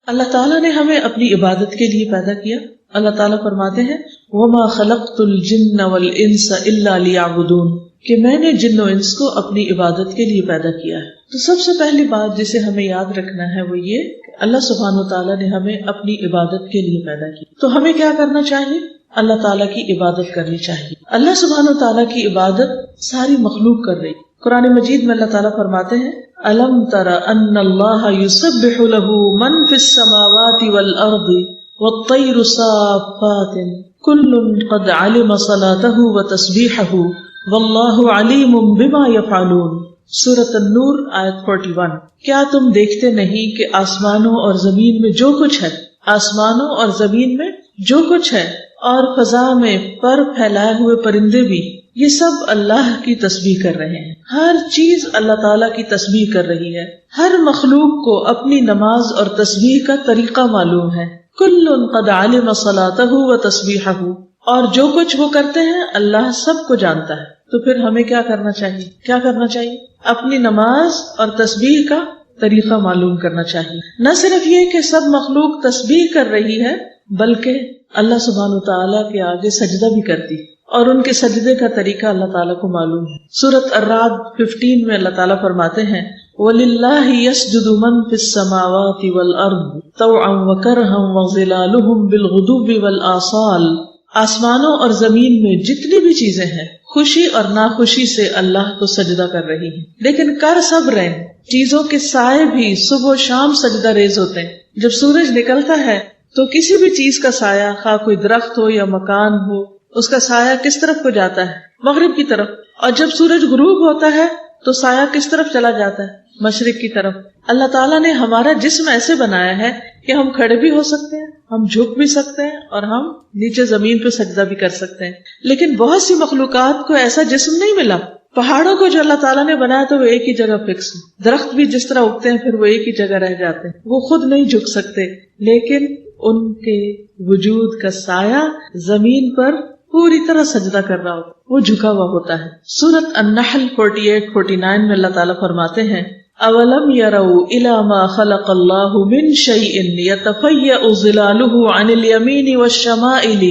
اللہ تعالیٰ نے ہمیں اپنی عبادت کے لیے پیدا کیا. اللہ تعالیٰ فرماتے ہیں وَمَا خَلَقْتُ الْجِنَّ وَالْإِنسَ إِلَّا لِيَعْبُدُونَ کہ میں نے جن و انس کو اپنی عبادت کے لیے پیدا کیا ہے. تو سب سے پہلی بات جسے ہمیں یاد رکھنا ہے وہ یہ کہ اللہ سبحانہ وتعالیٰ نے ہمیں اپنی عبادت کے لیے پیدا کیا. تو ہمیں کیا کرنا چاہیے؟ اللہ تعالیٰ کی عبادت کرنی چاہیے. اللہ سبحانہ وتعالیٰ کی عبادت ساری مخلوق کر رہی. قرآن مجید میں اللہ تعالیٰ فرماتے ہیں أَلَمْ تَرَ أَنَّ اللَّهَ يُسَبِّحُ لَهُ مَنْ فِي السَّمَاوَاتِ وَالْأَرْضِ وَالطَّيْرُ صَافَّاتٍ كُلٌّ قَدْ عَلِمَ صَلَاتَهُ وَتَسْبِيحَهُ وَاللَّهُ عَلِيمٌ بِمَا يَفْعَلُونَ. سورۃ النور آیت 41. کیا تم دیکھتے نہیں کہ آسمانوں اور زمین میں جو کچھ ہے، آسمانوں اور زمین میں جو کچھ ہے اور فضا میں پر پھیلائے ہوئے پرندے بھی، یہ سب اللہ کی تسبیح کر رہے ہیں. ہر چیز اللہ تعالیٰ کی تسبیح کر رہی ہے. ہر مخلوق کو اپنی نماز اور تسبیح کا طریقہ معلوم ہے. کل قد علم صلاتہ و تسبیحہ، اور جو کچھ وہ کرتے ہیں اللہ سب کو جانتا ہے. تو پھر ہمیں کیا کرنا چاہیے؟ کیا کرنا چاہیے؟ اپنی نماز اور تسبیح کا طریقہ معلوم کرنا چاہیے. نہ صرف یہ کہ سب مخلوق تسبیح کر رہی ہے بلکہ اللہ سبحانہ تعالیٰ کے آگے سجدہ بھی کرتی اور ان کے سجدے کا طریقہ اللہ تعالیٰ کو معلوم ہے. سورۃ الرعد 15 میں اللہ تعالیٰ فرماتے ہیں وَلِلَّهِ يَسْجُدُ مَن فِي السَّمَاوَاتِ وَالْأَرْضِ طَوْعًا وَكَرْهًا وَظِلَالُهُمْ بِالْغُدُوِّ وَالْآصَالِ. آسمانوں اور زمین میں جتنی بھی چیزیں ہیں خوشی اور ناخوشی سے اللہ کو سجدہ کر رہی ہیں، لیکن کر سب رہے ہیں. چیزوں کے سائے بھی صبح و شام سجدہ ریز ہوتے ہیں. جب سورج نکلتا ہے تو کسی بھی چیز کا سایہ، خواہ کوئی درخت ہو یا مکان ہو، اس کا سایہ کس طرف کو جاتا ہے؟ مغرب کی طرف. اور جب سورج غروب ہوتا ہے تو سایہ کس طرف چلا جاتا ہے؟ مشرق کی طرف. اللہ تعالیٰ نے ہمارا جسم ایسے بنایا ہے کہ ہم کھڑے بھی ہو سکتے ہیں، ہم جھک بھی سکتے ہیں اور ہم نیچے زمین پہ سجدہ بھی کر سکتے ہیں. لیکن بہت سی مخلوقات کو ایسا جسم نہیں ملا. پہاڑوں کو جو اللہ تعالیٰ نے بنایا تو وہ ایک ہی جگہ فکس ہے. درخت بھی جس طرح اگتے ہیں پھر وہ ایک ہی جگہ رہ جاتے ہیں، وہ خود نہیں جھک سکتے، لیکن ان کے وجود کا سایہ زمین پر پوری طرح سجدہ کر رہا ہوتا، وہ جھکا ہوا ہوتا ہے. سورۃ النحل 48-49 میں اللہ تعالیٰ فرماتے ہیں اولم يروا الى ما خلق الله من شيء يتفيأ ظلاله عن اليمين والشمائل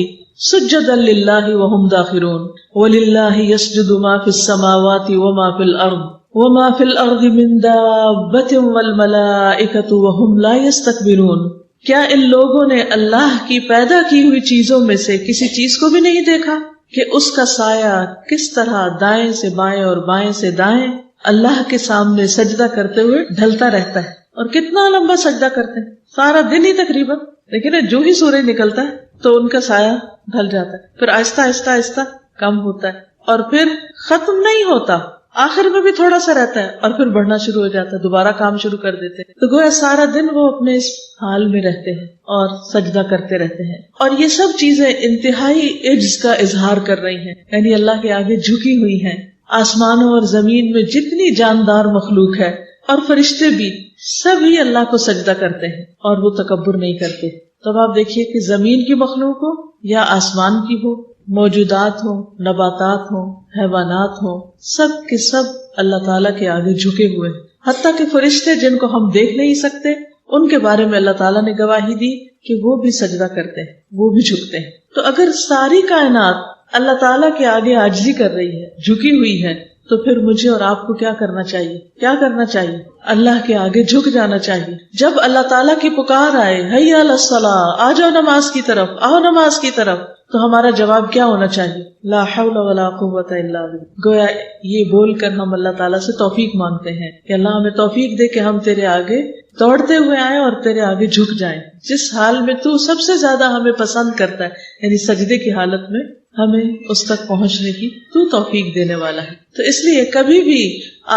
سجدا لله وهم داخرون ولله يسجد ما في السماوات وما في الارض من دابة والملائكة وهم لا يستكبرون. کیا ان لوگوں نے اللہ کی پیدا کی ہوئی چیزوں میں سے کسی چیز کو بھی نہیں دیکھا کہ اس کا سایہ کس طرح دائیں سے بائیں اور بائیں سے دائیں اللہ کے سامنے سجدہ کرتے ہوئے ڈھلتا رہتا ہے. اور کتنا لمبا سجدہ کرتے ہیں، سارا دن ہی تقریباً. لیکن جو ہی سورج نکلتا ہے تو ان کا سایہ ڈھل جاتا ہے، پھر آہستہ آہستہ آہستہ کم ہوتا ہے اور پھر ختم نہیں ہوتا، آخر میں بھی تھوڑا سا رہتا ہے اور پھر بڑھنا شروع ہو جاتا ہے، دوبارہ کام شروع کر دیتے ہیں. تو گویا سارا دن وہ اپنے اس حال میں رہتے ہیں اور سجدہ کرتے رہتے ہیں. اور یہ سب چیزیں انتہائی عجز کا اظہار کر رہی ہیں، یعنی اللہ کے آگے جھکی ہوئی ہیں. آسمانوں اور زمین میں جتنی جاندار مخلوق ہے اور فرشتے بھی سبھی اللہ کو سجدہ کرتے ہیں اور وہ تکبر نہیں کرتے. تب آپ دیکھیے کہ زمین کی مخلوق ہو یا آسمان کی ہو، موجودات ہوں، نباتات ہوں، حیوانات ہوں، سب کے سب اللہ تعالیٰ کے آگے جھکے ہوئے ہیں. حتیٰ کہ فرشتے جن کو ہم دیکھ نہیں سکتے ان کے بارے میں اللہ تعالیٰ نے گواہی دی کہ وہ بھی سجدہ کرتے ہیں، وہ بھی جھکتے ہیں. تو اگر ساری کائنات اللہ تعالیٰ کے آگے عاجزی کر رہی ہے، جھکی ہوئی ہے، تو پھر مجھے اور آپ کو کیا کرنا چاہیے؟ کیا کرنا چاہیے؟ اللہ کے آگے جھک جانا چاہیے. جب اللہ تعالیٰ کی پکار آئے حی علی الصلاۃ، آ جاؤ نماز کی طرف، آؤ نماز کی طرف، تو ہمارا جواب کیا ہونا چاہیے؟ لا حول ولا قوت الا باللہ. گویا یہ بول کر ہم اللہ تعالیٰ سے توفیق مانگتے ہیں کہ اللہ ہمیں توفیق دے کہ ہم تیرے آگے دوڑتے ہوئے آئیں اور تیرے آگے جھک جائیں جس حال میں تو سب سے زیادہ ہمیں پسند کرتا ہے، یعنی سجدے کی حالت میں ہمیں اس تک پہنچنے کی تو توفیق دینے والا ہے. تو اس لیے کبھی بھی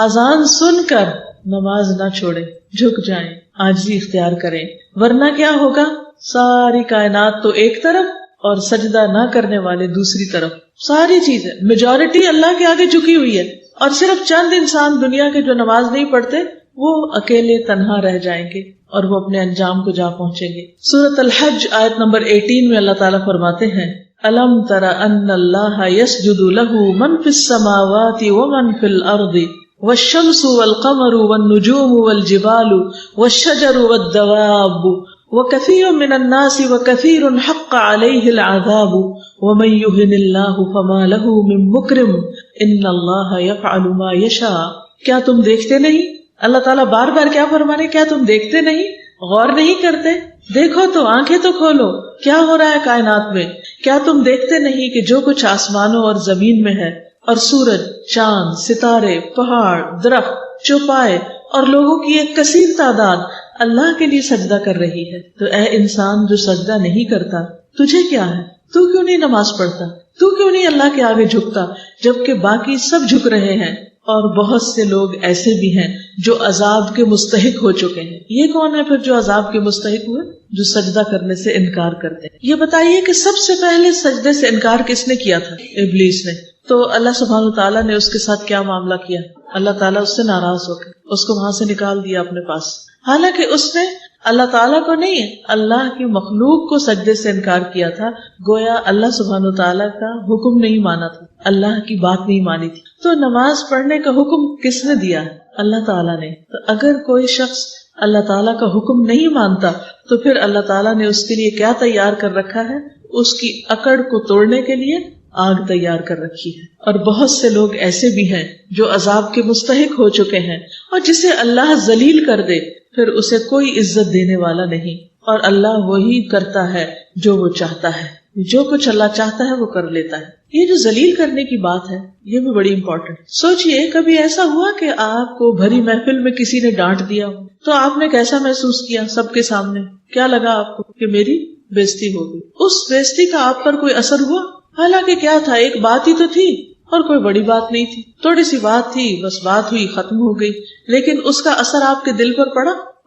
آذان سن کر نماز نہ چھوڑیں، جھک جائیں، عاجزی اختیار کریں، ورنہ کیا ہوگا؟ ساری کائنات تو ایک طرف اور سجدہ نہ کرنے والے دوسری طرف. ساری چیزیں میجورٹی اللہ کے آگے جھکی ہوئی ہے اور صرف چند انسان دنیا کے جو نماز نہیں پڑھتے وہ اکیلے تنہا رہ جائیں گے اور وہ اپنے انجام کو جا پہنچیں گے. سورۃ الحج آیت نمبر 18 میں اللہ تعالیٰ فرماتے ہیں الم تر ان اللہ یسجد له من فی السماوات ومن فی الارض والشمس والقمر والنجوم والجبال والشجر والدواب وَكَثِيرٌ مِّنَ النَّاسِ وَكَثِيرٌ حَقَّ عَلَيْهِ الْعَذَابُ وَمَن يُهِنِ اللَّهُ فَمَا لَهُ مِن مُّكْرِمٍ إِنَّ اللَّهَ يَفْعَلُ مَا يَشَاءُ. کیا تم دیکھتے نہیں؟ اللہ تعالیٰ بار بار کیا فرما رہے؟ کیا تم دیکھتے نہیں؟ غور نہیں کرتے؟ دیکھو تو، آنکھیں تو کھولو، کیا ہو رہا ہے کائنات میں؟ کیا تم دیکھتے نہیں کہ جو کچھ آسمانوں اور زمین میں ہے، اور سورج، چاند، ستارے، پہاڑ، درخت، چوپائے اور لوگوں کی ایک کثیر تعداد اللہ کے لیے سجدہ کر رہی ہے. تو اے انسان جو سجدہ نہیں کرتا، تجھے کیا ہے؟ تو کیوں نہیں نماز پڑھتا؟ تو کیوں نہیں اللہ کے آگے جھکتا جبکہ باقی سب جھک رہے ہیں؟ اور بہت سے لوگ ایسے بھی ہیں جو عذاب کے مستحق ہو چکے ہیں. یہ کون ہے پھر جو عذاب کے مستحق ہوئے؟ جو سجدہ کرنے سے انکار کرتے ہیں. یہ بتائیے کہ سب سے پہلے سجدے سے انکار کس نے کیا تھا؟ ابلیس نے. تو اللہ سبحانہ تعالیٰ نے اس کے ساتھ کیا معاملہ کیا؟ اللہ تعالیٰ اس سے ناراض ہو کے اس کو وہاں سے نکال دیا اپنے پاس. حالانکہ اس نے اللہ تعالیٰ کو نہیں، اللہ کی مخلوق کو سجدے سے انکار کیا تھا. گویا اللہ سبحانہ تعالیٰ کا حکم نہیں مانا تھا، اللہ کی بات نہیں مانی تھی. تو نماز پڑھنے کا حکم کس نے دیا ہے؟ اللہ تعالیٰ نے. تو اگر کوئی شخص اللہ تعالیٰ کا حکم نہیں مانتا تو پھر اللہ تعالیٰ نے اس کے لیے کیا تیار کر رکھا ہے؟ اس کی اکڑ کو توڑنے کے لیے آگ تیار کر رکھی ہے. اور بہت سے لوگ ایسے بھی ہیں جو عذاب کے مستحق ہو چکے ہیں، اور جسے اللہ ذلیل کر دے پھر اسے کوئی عزت دینے والا نہیں. اور اللہ وہی کرتا ہے جو وہ چاہتا ہے، جو کچھ اللہ چاہتا ہے وہ کر لیتا ہے. یہ جو ذلیل کرنے کی بات ہے یہ بھی بڑی امپورٹنٹ. سوچئے کبھی ایسا ہوا کہ آپ کو بھری محفل میں کسی نے ڈانٹ دیا ہو تو آپ نے کیسا محسوس کیا؟ سب کے سامنے کیا لگا آپ کو؟ کہ میری بےزتی ہو گئی. اس بےزتی کا آپ پر کوئی اثر ہوا؟ حالانکہ کیا تھا، ایک بات ہی تو تھی اور کوئی بڑی بات نہیں تھی، تھوڑی سی بات تھی، بس بات ہوئی ختم ہو گئی. لیکن اس کا اثر آپ کے دل پر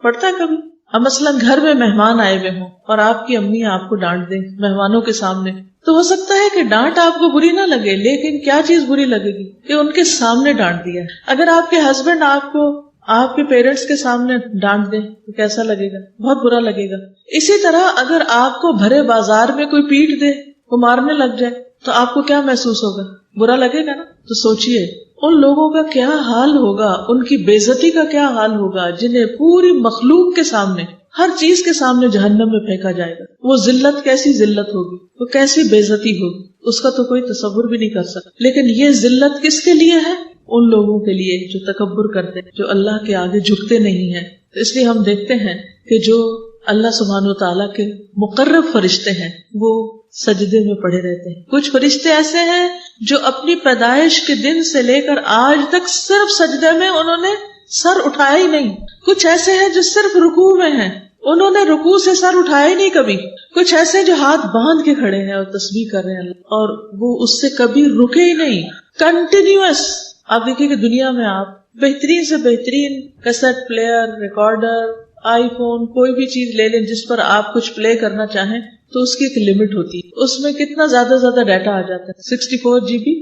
پڑتا ہے کبھی؟ اب مثلاً گھر میں مہمان آئے ہوئے ہوں اور آپ کی امی آپ کو ڈانٹ دیں مہمانوں کے سامنے، تو ہو سکتا ہے کہ ڈانٹ آپ کو بری نہ لگے، لیکن کیا چیز بری لگے گی؟ کہ ان کے سامنے ڈانٹ دیا. اگر آپ کے ہسبینڈ آپ کو آپ کے پیرنٹس کے سامنے ڈانٹ دیں تو کیسا لگے گا؟ بہت برا لگے گا. اسی طرح اگر آپ کو بھرے بازار میں کوئی پیٹ دے، وہ مارنے لگ جائے، تو آپ کو کیا محسوس ہوگا؟ برا لگے گا نا. تو سوچئے ان لوگوں کا کیا حال ہوگا، ان کی بے عزتی کا کیا حال ہوگا جنہیں پوری مخلوق کے سامنے، ہر چیز کے سامنے جہنم میں پھینکا جائے گا. وہ ذلت کیسی ذلت ہوگی، وہ کیسی بے عزتی ہوگی، اس کا تو کوئی تصور بھی نہیں کر سکتا. لیکن یہ ذلت کس کے لیے ہے؟ ان لوگوں کے لیے جو تکبر کرتے ہیں، جو اللہ کے آگے جھکتے نہیں ہیں. اس لیے ہم دیکھتے ہیں کہ جو اللہ سبحانہ و تعالیٰ کے مقرب فرشتے ہیں وہ سجدے میں پڑے رہتے ہیں. کچھ فرشتے ایسے ہیں جو اپنی پیدائش کے دن سے لے کر آج تک صرف سجدے میں انہوں نے سر اٹھایا ہی نہیں. کچھ ایسے ہیں جو صرف رکوع میں ہیں، انہوں نے رکوع سے سر اٹھایا ہی نہیں کبھی. کچھ ایسے جو ہاتھ باندھ کے کھڑے ہیں اور تسبیح کر رہے ہیں اور وہ اس سے کبھی رکے ہی نہیں، کنٹینیوس. آپ دیکھیں کہ دنیا میں آپ بہترین سے بہترین کیسٹ پلیئر، ریکارڈر، آئی فون، کوئی بھی چیز لے لیں جس پر آپ کچھ پلے کرنا چاہیں تو اس کی ایک لمٹ ہوتی ہے. اس میں کتنا زیادہ ڈیٹا آ جاتا ہے، 64 GB.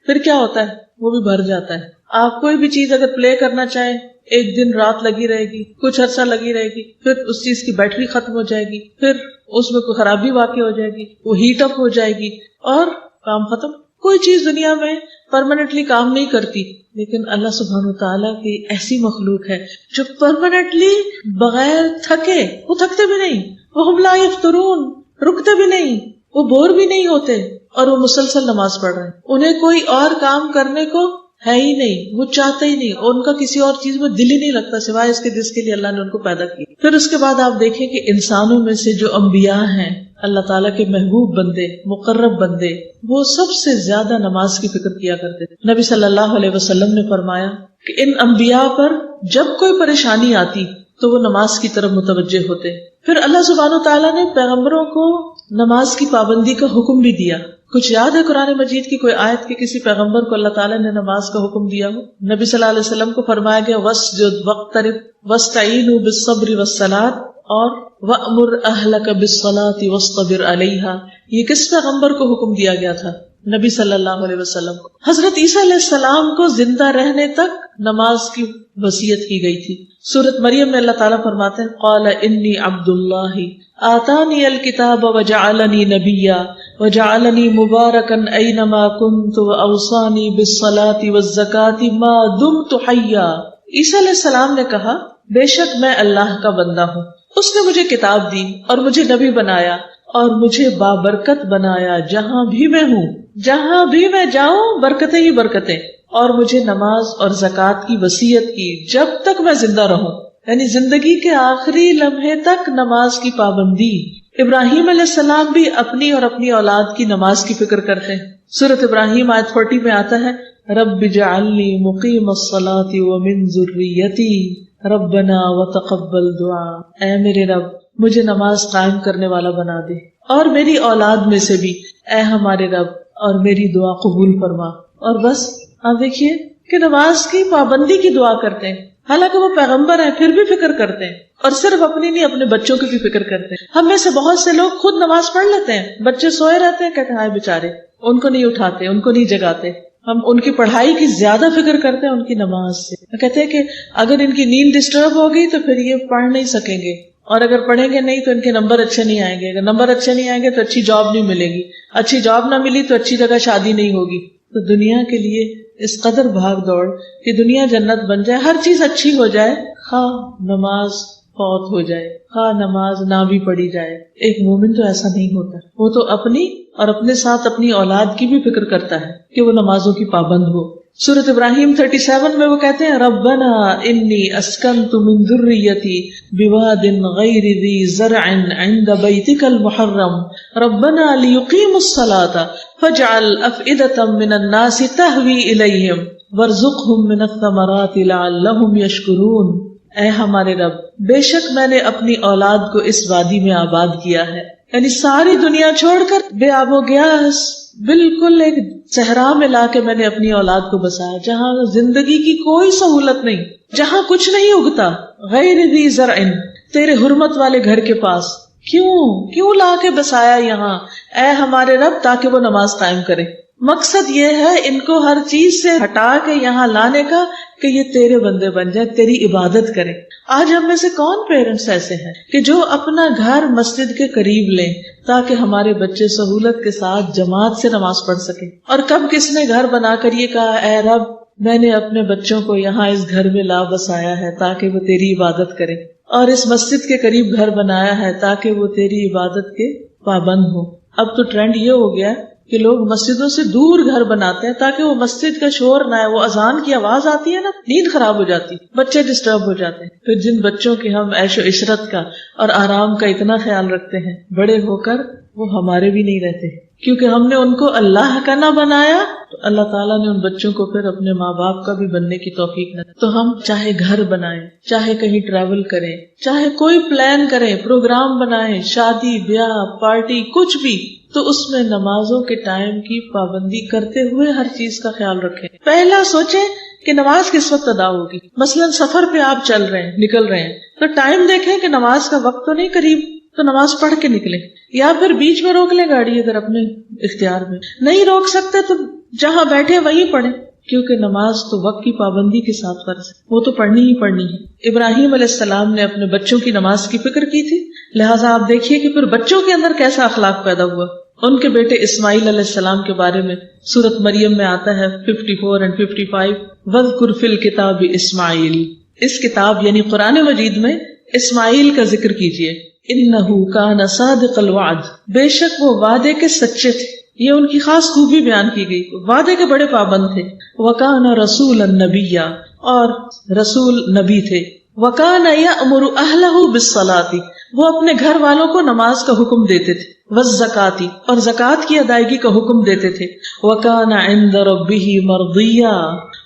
پھر کیا ہوتا ہے؟ وہ بھی بھر جاتا ہے. آپ کوئی بھی چیز اگر پلے کرنا چاہیں، ایک دن رات لگی رہے گی، کچھ عرصہ لگی رہے گی، پھر اس چیز کی بیٹری ختم ہو جائے گی، پھر اس میں کوئی خرابی واقع ہو جائے گی، وہ ہیٹ اپ ہو جائے گی اور کام ختم. کوئی چیز دنیا میں پرماننٹلی کام نہیں کرتی. لیکن اللہ سبحانہ تعالیٰ کی ایسی مخلوق ہے جو پرماننٹلی بغیر تھکے، وہ تھکتے بھی نہیں، وہ ہم لا یفترون، رکتے بھی نہیں، وہ بور بھی نہیں ہوتے، اور وہ مسلسل نماز پڑھ رہے ہیں. انہیں کوئی اور کام کرنے کو ہے ہی نہیں، وہ چاہتے ہی نہیں، اور ان کا کسی اور چیز میں دل ہی نہیں لگتا سوائے اس کے جس کے لیے اللہ نے ان کو پیدا کیا. پھر اس کے بعد آپ دیکھیں کہ انسانوں میں سے جو انبیاء ہیں، اللہ تعالیٰ کے محبوب بندے، مقرب بندے، وہ سب سے زیادہ نماز کی فکر کیا کرتے تھے. نبی صلی اللہ علیہ وسلم نے فرمایا کہ ان انبیاء پر جب کوئی پریشانی آتی تو وہ نماز کی طرف متوجہ ہوتے. پھر اللہ سبحانہ تعالیٰ نے پیغمبروں کو نماز کی پابندی کا حکم بھی دیا. کچھ یاد ہے قرآن مجید کی کوئی آیت کہ کسی پیغمبر کو اللہ تعالیٰ نے نماز کا حکم دیا ہو؟ نبی صلی اللہ علیہ وسلم کو فرمایا گیا وَاسْجُدْ وَاقْتَرِبْ وَاسْتَعِينُوا بِالصَّبْرِ وَالصَّلَاةِ اور وَأْمُرْ أَهْلَكَ بِالصَّلَاةِ وَاصْطَبِرْ عَلَيْهَا. یہ کس پیغمبر کو حکم دیا گیا تھا؟ نبی صلی اللہ علیہ وسلم کو. حضرت عیسیٰ علیہ السلام کو زندہ رہنے تک نماز کی وصیت کی گئی تھی. سورۃ مریم میں اللہ تعالیٰ فرماتے ہیں قال انی عبد اللہ آتانی الکتاب وجعلنی نبیا وجعلنی مبارکا اینما کنت واوصانی بالصلاة والزکاة ما دمت حیا. عیسیٰ علیہ السلام نے کہا بے شک میں اللہ کا بندہ ہوں اس نے مجھے کتاب دی اور مجھے نبی بنایا اور مجھے بابرکت بنایا جہاں بھی میں ہوں، جہاں بھی میں جاؤں برکتیں ہی برکتیں، اور مجھے نماز اور زکوٰۃ کی وصیت کی جب تک میں زندہ رہوں، یعنی زندگی کے آخری لمحے تک نماز کی پابندی۔ ابراہیم علیہ السلام بھی اپنی اور اپنی اولاد کی نماز کی فکر کرتے ہیں۔ سورۃ ابراہیم آیت 40 میں آتا ہے رب اجعلنی مقیم الصلاۃ ومن ذریتی ربنا وتقبل دعا، اے میرے رب مجھے نماز قائم کرنے والا بنا دے اور میری اولاد میں سے بھی، اے ہمارے رب اور میری دعا قبول فرما۔ اور بس آپ دیکھیے کہ نماز کی پابندی کی دعا کرتے ہیں، حالانکہ وہ پیغمبر ہیں پھر بھی فکر کرتے ہیں، اور صرف اپنی نہیں اپنے بچوں کی بھی فکر کرتے ہیں۔ ہم میں سے بہت سے لوگ خود نماز پڑھ لیتے ہیں، بچے سوئے رہتے ہیں، کہتے ہیں ہائے بیچارے، ان کو نہیں اٹھاتے، ان کو نہیں جگاتے۔ ہم ان کی پڑھائی کی زیادہ فکر کرتے ہیں ان کی نماز سے، کہتے ہیں کہ اگر ان کی نیند ڈسٹرب ہوگی تو پھر یہ پڑھ نہیں سکیں گے، اور اگر پڑھیں گے نہیں تو ان کے نمبر اچھے نہیں آئیں گے، اگر نمبر اچھے نہیں آئیں گے تو اچھی جاب نہیں ملے گی، اچھی جاب نہ ملی تو اچھی جگہ شادی نہیں ہوگی۔ تو دنیا کے لیے اس قدر بھاگ دوڑ کہ دنیا جنت بن جائے، ہر چیز اچھی ہو جائے، خواہ نماز فوت ہو جائے، خواہ نماز نہ بھی پڑھی جائے۔ ایک مومن تو ایسا نہیں ہوتا، وہ تو اپنی اور اپنے ساتھ اپنی اولاد کی بھی فکر کرتا ہے کہ وہ نمازوں کی پابند ہو۔ سورۃ ابراہیم 37 میں وہ کہتے ہیں ربنا انی اسکنت من ذریتی بواد غیر ذی زرع عند بیتک المحرم ربنا لیقیموا الصلاۃ فاجعل افئدۃ من الناس تہوی الیہم وارزقہم من الثمرات لعلہم یشکرون۔ اے ہمارے رب، بے شک میں نے اپنی اولاد کو اس وادی میں آباد کیا ہے، یعنی ساری دنیا چھوڑ کر بے آب و گیاس بالکل ایک صحرا میں لا کے میں نے اپنی اولاد کو بسایا، جہاں زندگی کی کوئی سہولت نہیں، جہاں کچھ نہیں اگتا، غیر ذی زرع، تیرے حرمت والے گھر کے پاس۔ کیوں لا کے بسایا یہاں اے ہمارے رب؟ تاکہ وہ نماز قائم کرے۔ مقصد یہ ہے ان کو ہر چیز سے ہٹا کے یہاں لانے کا کہ یہ تیرے بندے بن جائیں، تیری عبادت کریں۔ آج ہم میں سے کون پیرنٹس ایسے ہیں کہ جو اپنا گھر مسجد کے قریب لیں تاکہ ہمارے بچے سہولت کے ساتھ جماعت سے نماز پڑھ سکیں؟ اور کب کس نے گھر بنا کر یہ کہا اے رب میں نے اپنے بچوں کو یہاں اس گھر میں لا بسایا ہے تاکہ وہ تیری عبادت کریں، اور اس مسجد کے قریب گھر بنایا ہے تاکہ وہ تیری عبادت کے پابند ہو۔ اب تو ٹرینڈ یہ ہو گیا کہ لوگ مسجدوں سے دور گھر بناتے ہیں تاکہ وہ مسجد کا شور نہ ہے، وہ اذان کی آواز آتی ہے نا، نیند خراب ہو جاتی، بچے ڈسٹرب ہو جاتے ہیں۔ پھر جن بچوں کے ہم عیش و عشرت کا اور آرام کا اتنا خیال رکھتے ہیں، بڑے ہو کر وہ ہمارے بھی نہیں رہتے، کیونکہ ہم نے ان کو اللہ کا نہ بنایا تو اللہ تعالیٰ نے ان بچوں کو پھر اپنے ماں باپ کا بھی بننے کی توفیق نہ۔ تو ہم چاہے گھر بنائیں، چاہے کہیں ٹریول کریں، چاہے کوئی پلان کریں، پروگرام بنائیں، شادی بیاہ پارٹی کچھ بھی، تو اس میں نمازوں کے ٹائم کی پابندی کرتے ہوئے ہر چیز کا خیال رکھیں۔ پہلا سوچیں کہ نماز کس وقت ادا ہوگی۔ مثلاً سفر پہ آپ چل رہے ہیں، نکل رہے ہیں، تو ٹائم دیکھیں کہ نماز کا وقت تو نہیں قریب، تو نماز پڑھ کے نکلیں، یا پھر بیچ میں روک لیں گاڑی اگر اپنے اختیار میں نہیں روک سکتے تو جہاں بیٹھے وہیں پڑھیں، کیونکہ نماز تو وقت کی پابندی کے ساتھ فرض ہے، وہ تو پڑھنی ہی پڑھنی ہے۔ ابراہیم علیہ السلام نے اپنے بچوں کی نماز کی فکر کی تھی، لہٰذا آپ دیکھیے کہ پھر بچوں کے اندر کیسا اخلاق پیدا ہوا۔ ان کے بیٹے اسماعیل علیہ السلام کے بارے میں سورۃ مریم میں آتا ہے 54 اور 55 وَاذْكُرْ فِي الْكِتَابِ اسماعیل، اس کتاب یعنی قرآن مجید میں اسماعیل کا ذکر کیجیے۔ اِنَّهُ كَانَ صَادِقَ الْوَعْدِ، بے شک وہ وعدے کے سچے تھے، یہ ان کی خاص خوبی بیان کی گئی، وعدے کے بڑے پابند تھے۔ وَكَانَ رَسُولًا نَبِيًّا، اور رسول نبی تھے۔ وَكَانَ يَأْمُرُ أَهْلَهُ بِالصَّلَاةِ، وہ اپنے گھر والوں کو نماز کا حکم دیتے تھے، وَالزَّكَاةِ، اور زکوٰۃ کی ادائیگی کا حکم دیتے تھے۔ وَكَانَ عِندَ رَبِّهِ مَرْضِيًّا،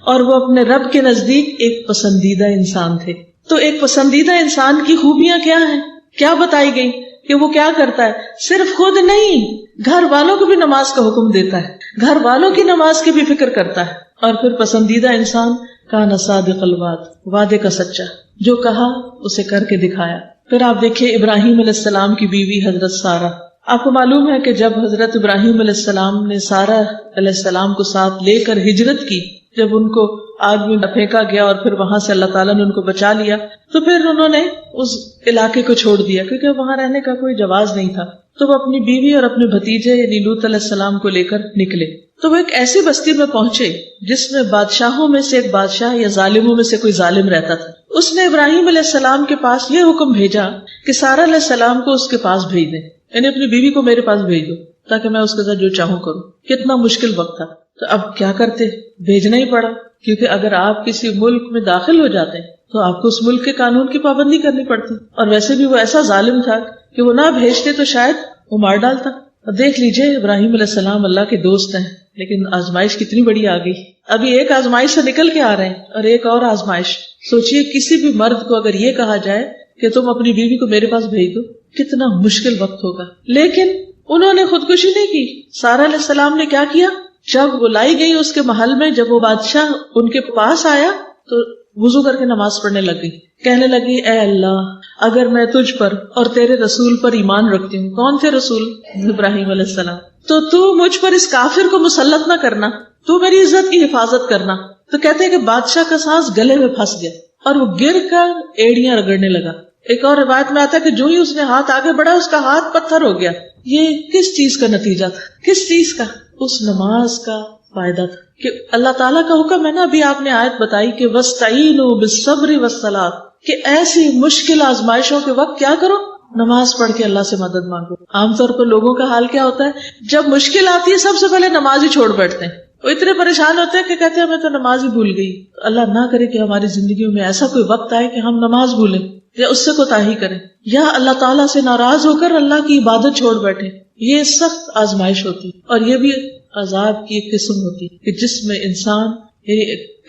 اور وہ اپنے رب کے نزدیک ایک پسندیدہ انسان تھے۔ تو ایک پسندیدہ انسان کی خوبیاں کیا ہیں، کیا بتائی گئی کہ وہ کیا کرتا ہے؟ صرف خود نہیں، گھر والوں کو بھی نماز کا حکم دیتا ہے، گھر والوں کی نماز کی بھی فکر کرتا ہے۔ اور پھر پسندیدہ انسان کان صادق الوعد، وعدے کا سچا، جو کہا اسے کر کے دکھایا۔ پھر آپ دیکھیے ابراہیم علیہ السلام کی بیوی حضرت سارہ، آپ کو معلوم ہے کہ جب حضرت ابراہیم علیہ السلام نے سارہ علیہ السلام کو ساتھ لے کر ہجرت کی، جب ان کو آگ میں پھینکا گیا اور پھر وہاں سے اللہ تعالیٰ نے ان کو بچا لیا، تو پھر انہوں نے اس علاقے کو چھوڑ دیا کیونکہ وہاں رہنے کا کوئی جواز نہیں تھا۔ تو وہ اپنی بیوی اور اپنے بھتیجے یعنی لوط علیہ السلام کو لے کر نکلے۔ تو وہ ایک ایسی بستی میں پہنچے جس میں بادشاہوں میں سے ایک بادشاہ یا ظالموں میں سے کوئی ظالم رہتا تھا۔ اس نے ابراہیم علیہ السلام کے پاس یہ حکم بھیجا کہ سارہ علیہ السلام کو اس کے پاس بھیج دیں، یعنی اپنی بیوی کو میرے پاس بھیج دو تاکہ میں اس کے ساتھ جو چاہوں کروں. کتنا مشکل وقت تھا. تو اب کیا کرتے، بھیجنا ہی پڑا، کیونکہ اگر آپ کسی ملک میں داخل ہو جاتے ہیں تو آپ کو اس ملک کے قانون کی پابندی کرنی پڑتی، اور ویسے بھی وہ ایسا ظالم تھا کہ وہ نہ بھیجتے تو شاید وہ مار ڈالتا. اور دیکھ لیجئے ابراہیم علیہ السلام اللہ کے دوست ہیں، لیکن آزمائش کتنی بڑی آ گئی. ابھی ایک آزمائش سے نکل کے آ رہے ہیں اور ایک اور آزمائش. سوچئے کسی بھی مرد کو اگر یہ کہا جائے کہ تم اپنی بیوی کو میرے پاس بھیج دو، کتنا مشکل وقت ہوگا. لیکن انہوں نے خودکشی نہیں کی. سارہ علیہ السلام نے کیا کیا، جب وہ لائی گئی اس کے محل میں، جب وہ بادشاہ ان کے پاس آیا تو وضو کر کے نماز پڑھنے لگ گئی. کہنے لگی اے اللہ، اگر میں تجھ پر اور تیرے رسول پر ایمان رکھتی ہوں. کون تھے رسول؟ ابراہیم علیہ السلام. تو مجھ پر اس کافر کو مسلط نہ کرنا، تو میری عزت کی حفاظت کرنا. تو کہتے ہیں کہ بادشاہ کا سانس گلے میں پھنس گیا اور وہ گر کر ایڑیاں رگڑنے لگا. ایک اور روایت میں آتا ہے کہ جو ہی اس نے ہاتھ آگے بڑھا اس کا ہاتھ پتھر ہو گیا. یہ کس چیز کا نتیجہ تھا؟ کس چیز کا؟ اس نماز کا فائدہ تھا کہ اللہ تعالیٰ کا حکم ہے نا. ابھی آپ نے آیت بتائی کہ وَاسْتَعِینُوا بِالصَّبْرِ وَالصَّلَاةِ، کہ ایسی مشکل آزمائشوں کے وقت کیا کرو، نماز پڑھ کے اللہ سے مدد مانگو. عام طور پر لوگوں کا حال کیا ہوتا ہے، جب مشکل آتی ہے سب سے پہلے نماز ہی چھوڑ بیٹھتے ہیں. وہ اتنے پریشان ہوتے ہیں کہ کہتے ہیں میں تو نماز ہی بھول گئی. اللہ نہ کرے کہ ہماری زندگیوں میں ایسا کوئی وقت آئے کہ ہم نماز بھولیں یا اس سے کوتاہی کریں، یا اللہ تعالیٰ سے ناراض ہو کر اللہ کی عبادت چھوڑ بیٹھے. یہ سخت آزمائش ہوتی، اور یہ بھی عذاب کی ایک قسم ہوتی کہ جس میں انسان،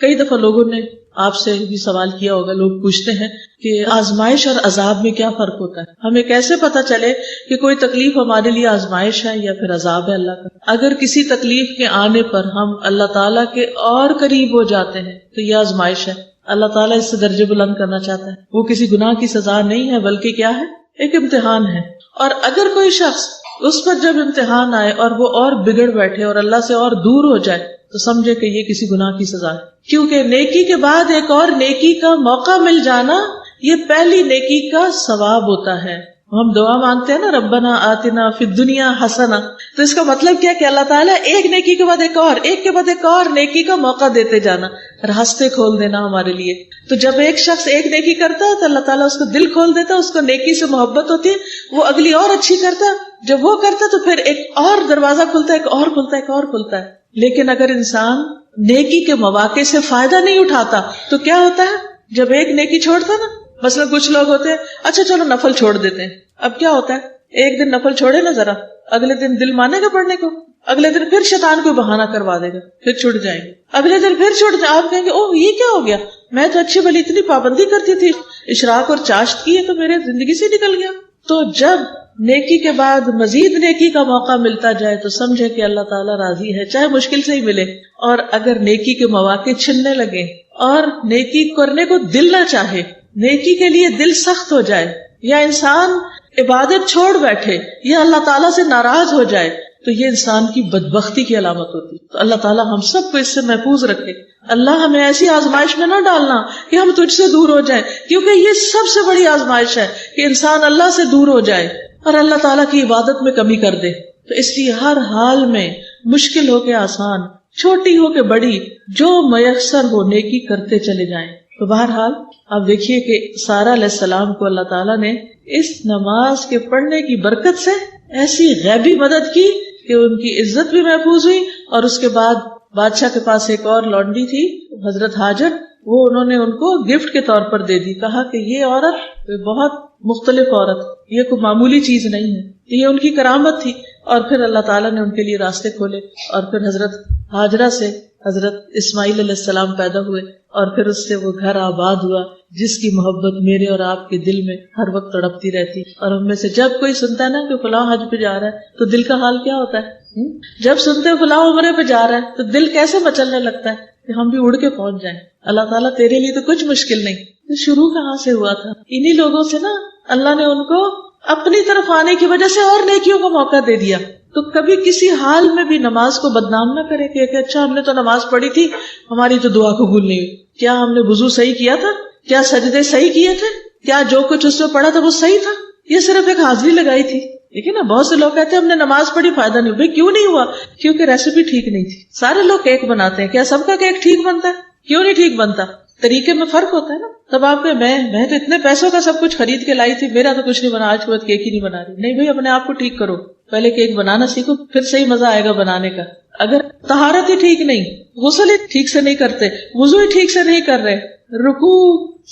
کئی دفعہ لوگوں نے آپ سے بھی سوال کیا ہوگا، لوگ پوچھتے ہیں کہ آزمائش اور عذاب میں کیا فرق ہوتا ہے، ہمیں کیسے پتا چلے کہ کوئی تکلیف ہمارے لیے آزمائش ہے یا پھر عذاب ہے اللہ کا. اگر کسی تکلیف کے آنے پر ہم اللہ تعالیٰ کے اور قریب ہو جاتے ہیں تو یہ آزمائش ہے. اللہ تعالیٰ اس سے درجے بلند کرنا چاہتا ہے. وہ کسی گناہ کی سزا نہیں ہے بلکہ کیا ہے، ایک امتحان ہے. اور اگر کوئی شخص اس پر جب امتحان آئے اور وہ اور بگڑ بیٹھے اور اللہ سے اور دور ہو جائے تو سمجھے کہ یہ کسی گناہ کی سزا ہے. کیونکہ نیکی کے بعد ایک اور نیکی کا موقع مل جانا، یہ پہلی نیکی کا ثواب ہوتا ہے. ہم دعا مانگتے ہیں نا ربنا آتنا فی الدنیا حسنہ، تو اس کا مطلب کیا کہ اللہ تعالیٰ ایک نیکی کے بعد ایک اور، ایک کے بعد ایک اور نیکی کا موقع دیتے جانا، راستے کھول دینا ہمارے لیے. تو جب ایک شخص ایک نیکی کرتا ہے تو اللہ تعالیٰ اس کو دل کھول دیتا ہے، اس کو نیکی سے محبت ہوتی ہے، وہ اگلی اور اچھی کرتا ہے. جب وہ کرتا ہے تو پھر ایک اور دروازہ کھلتا ہے، ایک اور کھلتا ہے، ایک اور کھلتا ہے. لیکن اگر انسان نیکی کے مواقع سے فائدہ نہیں اٹھاتا تو کیا ہوتا ہے، جب ایک نیکی چھوڑتا نا، مثلا کچھ لوگ ہوتے ہیں اچھا چلو نفل چھوڑ دیتے ہیں. اب کیا ہوتا ہے، ایک دن نفل چھوڑے نا ذرا، اگلے دن دل مانے گا پڑھنے کو، اگلے دن پھر شیطان کوئی بہانہ کروا دے گا، پھر چھوٹ جائیں گے، اگلے دن پھر چھوٹ جائیں. آپ کہیں گے اوہ یہ کیا ہو گیا، میں تو اچھی بھلی اتنی پابندی کرتی تھی، اشراق اور چاشت کی ہے تو میرے زندگی سے نکل گیا. تو جب نیکی کے بعد مزید نیکی کا موقع ملتا جائے تو سمجھے کہ اللہ تعالیٰ راضی ہے، چاہے مشکل سے ہی ملے. اور اگر نیکی کے مواقع چھننے لگے اور نیکی کرنے کو دل نہ چاہے، نیکی کے لیے دل سخت ہو جائے، یا انسان عبادت چھوڑ بیٹھے، یا اللہ تعالیٰ سے ناراض ہو جائے، تو یہ انسان کی بدبختی کی علامت ہوتی. تو اللہ تعالیٰ ہم سب کو اس سے محفوظ رکھے. اللہ ہمیں ایسی آزمائش میں نہ ڈالنا کہ ہم تجھ سے دور ہو جائیں، کیونکہ یہ سب سے بڑی آزمائش ہے کہ انسان اللہ سے دور ہو جائے اور اللہ تعالیٰ کی عبادت میں کمی کر دے. تو اس لیے ہر حال میں مشکل ہو کے آسان، چھوٹی ہو کے بڑی، جو میسر ہو نیکی کرتے چلے جائیں. تو بہرحال آپ دیکھیے کہ سارہ علیہ السلام کو اللہ تعالیٰ نے اس نماز کے پڑھنے کی برکت سے ایسی غیبی مدد کی کہ ان کی عزت بھی محفوظ ہوئی. اور اس کے بعد بادشاہ کے پاس ایک اور لونڈی تھی حضرت ہاجر، وہ انہوں نے ان کو گفٹ کے طور پر دے دی. کہا کہ یہ عورت بہت مختلف عورت، یہ کوئی معمولی چیز نہیں ہے، یہ ان کی کرامت تھی. اور پھر اللہ تعالیٰ نے ان کے لیے راستے کھولے، اور پھر حضرت ہاجرہ سے حضرت اسماعیل علیہ السلام پیدا ہوئے، اور پھر اس سے وہ گھر آباد ہوا جس کی محبت میرے اور آپ کے دل میں ہر وقت تڑپتی رہتی. اور ہم میں سے جب کوئی سنتا ہے نا کہ فلاں حج پہ جا رہا ہے تو دل کا حال کیا ہوتا ہے، جب سنتے فلاں عمرے پہ جا رہا ہے تو دل کیسے مچلنے لگتا ہے کہ ہم بھی اڑ کے پہنچ جائیں. اللہ تعالیٰ تیرے لیے تو کچھ مشکل نہیں. تو شروع کہاں سے ہوا تھا، انہی لوگوں سے نا. اللہ نے ان کو اپنی طرف آنے کی وجہ سے اور نیکیوں کا موقع دے دیا. تو کبھی کسی حال میں بھی نماز کو بدنام نہ کرے کہ اچھا ہم نے تو نماز پڑھی تھی، ہماری تو دعا قبول نہیں ہوئی. کیا ہم نے وضو صحیح کیا تھا؟ کیا سجدے صحیح کیے تھے؟ کیا جو کچھ اس میں پڑھا تھا وہ صحیح تھا؟ یہ صرف ایک حاضری لگائی تھی. لیکن نا بہت سے لوگ کہتے ہیں ہم نے نماز پڑھی فائدہ نہیں. بھائی کیوں نہیں ہوا؟ کیونکہ ریسیپی ٹھیک نہیں تھی. سارے لوگ کیک بناتے ہیں، کیا سب کا کیک ٹھیک بنتا ہے؟ کیوں نہیں ٹھیک بنتا؟ طریقے میں فرق ہوتا ہے نا. تب آپ کہ میں تو اتنے پیسوں کا سب کچھ خرید کے لائی تھی, میرا تو کچھ نہیں بنا, آج کے بعد کیک ہی نہیں بنا رہی. نہیں بھائی, اپنے آپ کو ٹھیک کرو, پہلے کیک بنانا سیکھو, پھر صحیح مزہ آئے گا بنانے کا. اگر طہارت ہی ٹھیک نہیں, غسل ہی ٹھیک سے نہیں کرتے, وضو ہی ٹھیک سے نہیں کر رہے, رکوع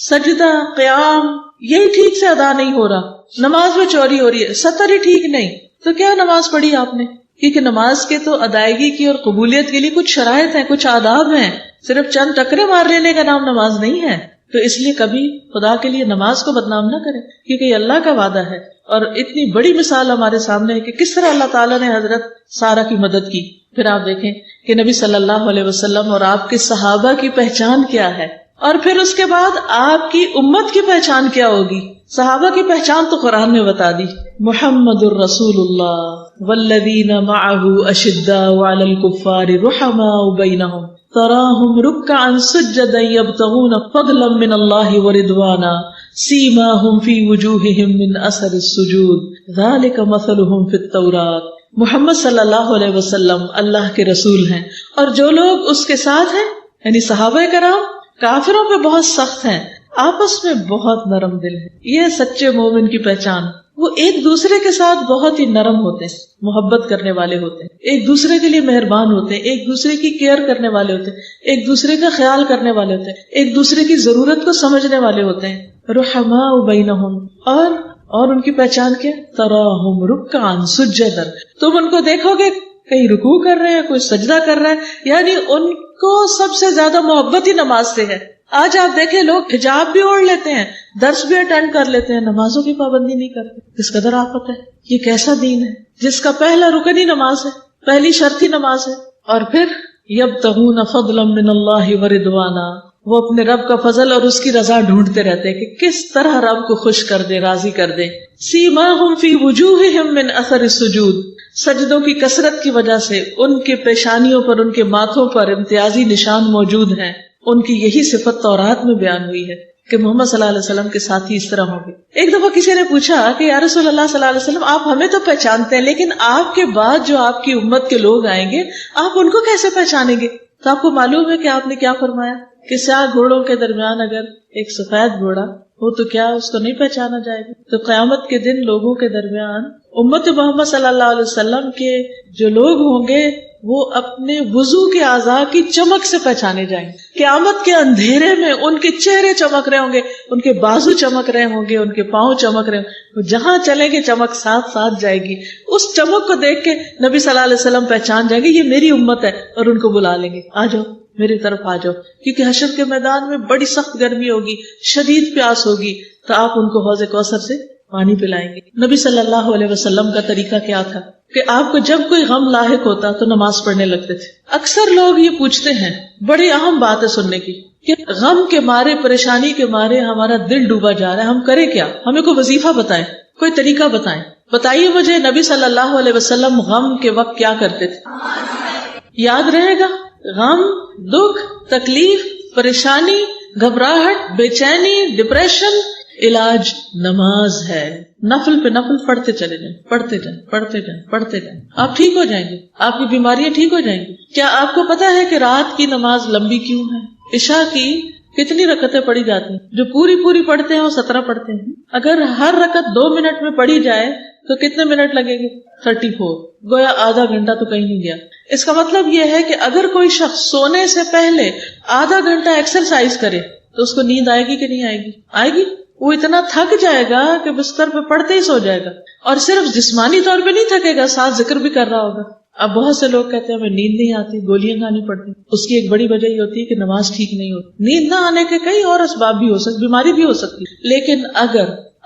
سجدہ قیام یہی ٹھیک سے ادا نہیں ہو رہا, نماز میں چوری ہو رہی ہے, سطر ہی ٹھیک نہیں, تو کیا نماز پڑھی آپ نے؟ کیونکہ نماز کے تو ادائیگی کی اور قبولیت کے لیے کچھ شرائط ہیں, کچھ آداب ہیں. صرف چند ٹکرے مار لینے کا نام نماز نہیں ہے. تو اس لیے کبھی خدا کے لیے نماز کو بدنام نہ کریں, کیونکہ یہ اللہ کا وعدہ ہے. اور اتنی بڑی مثال ہمارے سامنے ہے کہ کس طرح اللہ تعالیٰ نے حضرت سارہ کی مدد کی. پھر آپ دیکھیں کہ نبی صلی اللہ علیہ وسلم اور آپ کے صحابہ کی پہچان کیا ہے, اور پھر اس کے بعد آپ کی امت کی پہچان کیا ہوگی. صحابہ کی پہچان تو قرآن نے بتا دی, محمد الرسول اللہ والذین معہ اشداء علی الکفار رحماء بینہم تراہم رکعا سجدا یبتغون فضلا من اللہ ورضوانا سیماہم فی وجوہہم من اثر السجود ذالک مثلہم فی التوراۃ. محمد صلی اللہ علیہ وسلم اللہ کے رسول ہیں, اور جو لوگ اس کے ساتھ ہیں یعنی صحابہ کرام کافروں پہ بہت سخت ہیں, آپس میں بہت نرم دل ہے. یہ سچے مومن کی پہچان. وہ ایک دوسرے کے ساتھ بہت ہی نرم ہوتے ہیں, محبت کرنے والے ہوتے ہیں, ایک دوسرے کے لیے مہربان ہوتے ہیں, ایک دوسرے کی کیئر کرنے والے ہوتے ہیں, ایک دوسرے کا خیال کرنے والے ہوتے ہیں, ایک دوسرے کی ضرورت کو سمجھنے والے ہوتے ہیں. رحماء بینہم, اور ان کی پہچان کیا؟ تراہم رکعا سجدا, تم ان کو دیکھو گے کہیں رکوع کر رہے ہیں, کوئی سجدہ کر رہا ہے, یعنی ان کو سب سے زیادہ محبت ہی نماز سے ہے. آج آپ دیکھیں لوگ حجاب بھی اوڑھ لیتے ہیں, درس بھی اٹینڈ کر لیتے ہیں, نمازوں کی پابندی نہیں کرتے. کس قدر آفت ہے. یہ کیسا دین ہے جس کا پہلا رکن ہی نماز ہے, پہلی شرط ہی نماز ہے. اور پھر یبتغون فضلا من اللہ ورضوانا, وہ اپنے رب کا فضل اور اس کی رضا ڈھونڈتے رہتے ہیں کہ کس طرح رب کو خوش کر دے, راضی کر دے. سیماہم فی وجوہہم من اثر السجود, سجدوں کی کثرت کی وجہ سے ان کے پیشانیوں پر, ان کے ماتھوں پر امتیازی نشان موجود ہیں. ان کی یہی صفت تورات میں بیان ہوئی ہے کہ محمد صلی اللہ علیہ وسلم کے ساتھی اس طرح ہوں گے. ایک دفعہ کسی نے پوچھا کہ یا رسول اللہ صلی اللہ علیہ وسلم, آپ ہمیں تو پہچانتے ہیں, لیکن آپ کے بعد جو آپ کی امت کے لوگ آئیں گے آپ ان کو کیسے پہچانیں گے؟ تو آپ کو معلوم ہے کہ آپ نے کیا فرمایا کہ سیاہ گھوڑوں کے درمیان اگر ایک سفید گھوڑا ہو تو کیا اس کو نہیں پہچانا جائے گا؟ تو قیامت کے دن لوگوں کے درمیان امت محمد صلی اللہ علیہ وسلم کے جو لوگ ہوں گے وہ اپنے وضو کے اعضاء کی چمک سے پہچانے جائیں گے. قیامت کے اندھیرے میں ان کے چہرے چمک رہے ہوں گے, ان کے بازو چمک رہے ہوں گے, ان کے پاؤں چمک رہے ہوں گے, جہاں چلیں گے چمک ساتھ ساتھ جائے گی. اس چمک کو دیکھ کے نبی صلی اللہ علیہ وسلم پہچان جائیں گے یہ میری امت ہے, اور ان کو بلا لیں گے, آ جاؤ میری طرف آ جاؤ. کیونکہ حشر کے میدان میں بڑی سخت گرمی ہوگی, شدید پیاس ہوگی, تو آپ ان کو حوض کوثر سے پانی پلائیں گے. نبی صلی اللہ علیہ وسلم کا طریقہ کیا تھا کہ آپ کو جب کوئی غم لاحق ہوتا تو نماز پڑھنے لگتے تھے. اکثر لوگ یہ پوچھتے ہیں, بڑی اہم بات ہے سننے کی, کہ غم کے مارے, پریشانی کے مارے ہمارا دل ڈوبا جا رہا ہے, ہم کریں کیا؟ ہمیں کوئی وظیفہ بتائیں, کوئی طریقہ بتائیں. بتائیے مجھے نبی صلی اللہ علیہ وسلم غم کے وقت کیا کرتے تھے؟ یاد رہے گا, غم, دکھ, تکلیف, پریشانی, گھبراہٹ, بے چینی, ڈپریشن, علاج نماز ہے. نفل پہ نفل پڑھتے چلے جائیں, پڑھتے جائیں, پڑھتے جائیں, پڑھتے جائیں, آپ ٹھیک ہو جائیں گے, آپ کی بیماریاں ٹھیک ہو جائیں گی. کیا آپ کو پتا ہے کہ رات کی نماز لمبی کیوں ہے؟ عشاء کی کتنی رکعتیں پڑھی جاتی ہیں؟ جو پوری پڑھتے ہیں وہ 17 پڑھتے ہیں. اگر ہر رکعت 2 منٹ میں پڑھی جائے تو کتنے منٹ لگیں گے؟ 34. گویا آدھا گھنٹہ تو کہیں نہیں گیا. اس کا مطلب یہ ہے کہ اگر کوئی شخص سونے سے پہلے آدھا گھنٹہ ایکسرسائز کرے تو اس کو نیند آئے گی کہ نہیں آئے گی؟ آئے گی. وہ اتنا تھک جائے گا کہ بستر پہ پڑتے ہی سو جائے گا, اور صرف جسمانی طور پہ نہیں تھکے گا, ساتھ ذکر بھی کر رہا ہوگا. اب بہت سے لوگ کہتے ہیں ہمیں نیند نہیں آتی, گولیاں کھانی پڑتی. اس کی ایک بڑی وجہ یہ ہوتی ہے کہ نماز ٹھیک نہیں ہوتی. نیند نہ آنے کے کئی اور اسباب بھی ہو سکتے, بیماری بھی ہو سکتی. لیکن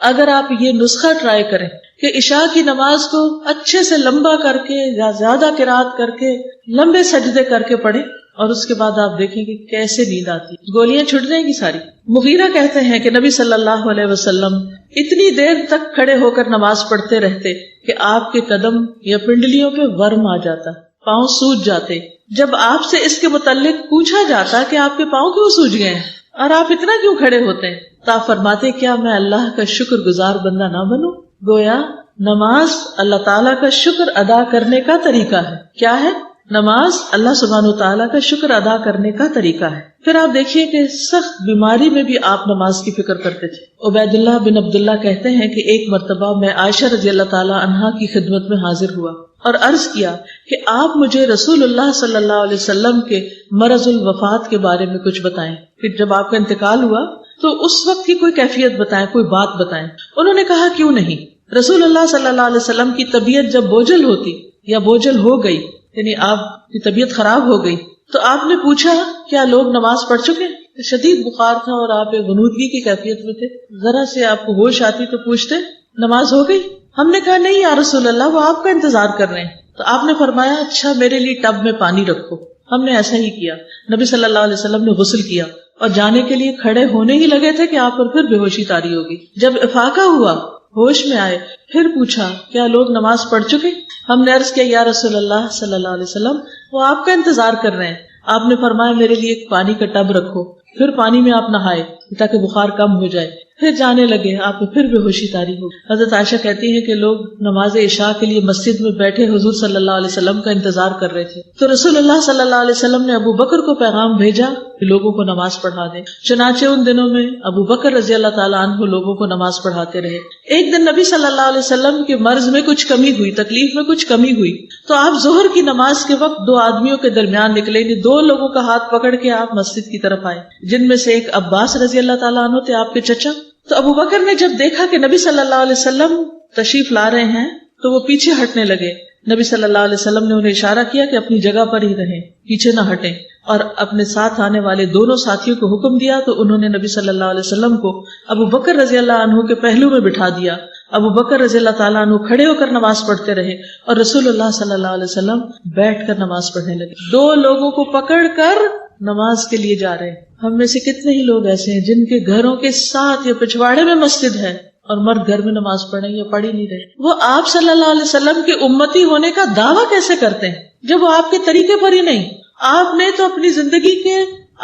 اگر آپ یہ نسخہ ٹرائی کریں کہ عشاء کی نماز کو اچھے سے لمبا کر کے یا زیادہ قرات کر کے لمبے سجدے کر کے پڑھیں, اور اس کے بعد آپ دیکھیں کہ کیسے نیند آتی, گولیاں چھٹ جائیں گی ساری. مغیرہ کہتے ہیں کہ نبی صلی اللہ علیہ وسلم اتنی دیر تک کھڑے ہو کر نماز پڑھتے رہتے کہ آپ کے قدم یا پنڈلیوں پہ ورم آ جاتا, پاؤں سوج جاتے. جب آپ سے اس کے متعلق پوچھا جاتا کہ آپ کے پاؤں کیوں سوج گئے ہیں اور آپ اتنا کیوں کھڑے ہوتے ہیں, تو آپ فرماتے کیا میں اللہ کا شکر گزار بندہ نہ بنوں؟ گویا نماز اللہ تعالیٰ کا شکر ادا کرنے کا طریقہ ہے. کیا ہے نماز اللہ سبحانہ وتعالیٰ کا شکر ادا کرنے کا طریقہ ہے. پھر آپ دیکھیے کہ سخت بیماری میں بھی آپ نماز کی فکر کرتے تھے. عبید اللہ بن عبداللہ کہتے ہیں کہ ایک مرتبہ میں عائشہ رضی اللہ تعالیٰ عنہا کی خدمت میں حاضر ہوا اور عرض کیا کہ آپ مجھے رسول اللہ صلی اللہ علیہ وسلم کے مرض الوفات کے بارے میں کچھ بتائیں، کہ جب آپ کا انتقال ہوا تو اس وقت کی کوئی کیفیت بتائیں، کوئی بات بتائیں. انہوں نے کہا کیوں نہیں. رسول اللہ صلی اللہ علیہ وسلم کی طبیعت جب بوجھل ہوتی یا بوجھل ہو گئی، یعنی آپ کی طبیعت خراب ہو گئی، تو آپ نے پوچھا کیا لوگ نماز پڑھ چکے؟ شدید بخار تھا اور آپ ایک غنودگی کی کیفیت میں تھے، ذرا سے آپ کو ہوش آتی تو پوچھتے نماز ہو گئی؟ ہم نے کہا نہیں یا رسول اللہ، وہ آپ کا انتظار کر رہے ہیں. تو آپ نے فرمایا اچھا میرے لیے ٹب میں پانی رکھو. ہم نے ایسا ہی کیا. نبی صلی اللہ علیہ وسلم نے غسل کیا اور جانے کے لیے کھڑے ہونے ہی لگے تھے کہ آپ پر پھر بے ہوشی طاری ہوگی. جب افاقہ ہوا، ہوش میں آئے، پھر پوچھا کیا لوگ نماز پڑھ چکے؟ ہم نے عرض کیا یا رسول اللہ صلی اللہ علیہ وسلم، وہ آپ کا انتظار کر رہے ہیں. آپ نے فرمایا میرے لیے ایک پانی کا ٹب رکھو. پھر پانی میں آپ نہائے تاکہ بخار کم ہو جائے. پھر جانے لگے، آپ کو پھر بے ہوشی طاری ہو. حضرت عائشہ کہتی ہے کہ لوگ نماز عشاء کے لیے مسجد میں بیٹھے حضور صلی اللہ علیہ وسلم کا انتظار کر رہے تھے. تو رسول اللہ صلی اللہ علیہ وسلم نے ابو بکر کو پیغام بھیجا کہ لوگوں کو نماز پڑھا دیں. چنانچہ ان دنوں میں ابو بکر رضی اللہ تعالیٰ عنہ لوگوں کو نماز پڑھاتے رہے. ایک دن نبی صلی اللہ علیہ وسلم کے مرض میں کچھ کمی ہوئی، تکلیف میں کچھ کمی ہوئی، تو آپ ظہر کی نماز کے وقت دو آدمیوں کے درمیان نکلے. دو لوگوں کا ہاتھ پکڑ کے آپ مسجد کی طرف آئے، جن میں سے ایک عباس رضی اللہ تعالیٰ عنہ تھے، آپ کے چچا. تو ابو بکر نے جب دیکھا کہ نبی صلی اللہ علیہ وسلم تشریف لا رہے ہیں تو وہ پیچھے ہٹنے لگے. نبی صلی اللہ علیہ وسلم نے انہیں اشارہ کیا کہ اپنی جگہ پر ہی رہیں، پیچھے نہ ہٹیں، اور اپنے ساتھ آنے والے دونوں ساتھیوں کو حکم دیا. تو انہوں نے نبی صلی اللہ علیہ وسلم کو ابو بکر رضی اللہ عنہ کے پہلو میں بٹھا دیا. ابو بکر رضی اللہ تعالیٰ عنہ کھڑے ہو کر نماز پڑھتے رہے اور رسول اللہ صلی اللہ علیہ وسلم بیٹھ کر نماز پڑھنے لگے. دو لوگوں کو پکڑ کر نماز کے لیے جا رہے ہیں. ہم میں سے کتنے ہی لوگ ایسے ہیں جن کے گھروں کے ساتھ یا پچھواڑے میں مسجد ہے اور مرد گھر میں نماز پڑھیں یا پڑھ ہی نہیں رہے. وہ آپ صلی اللہ علیہ وسلم کے امتی ہونے کا دعویٰ کیسے کرتے ہیں جب وہ آپ کے طریقے پر ہی نہیں؟ آپ نے تو اپنی زندگی کے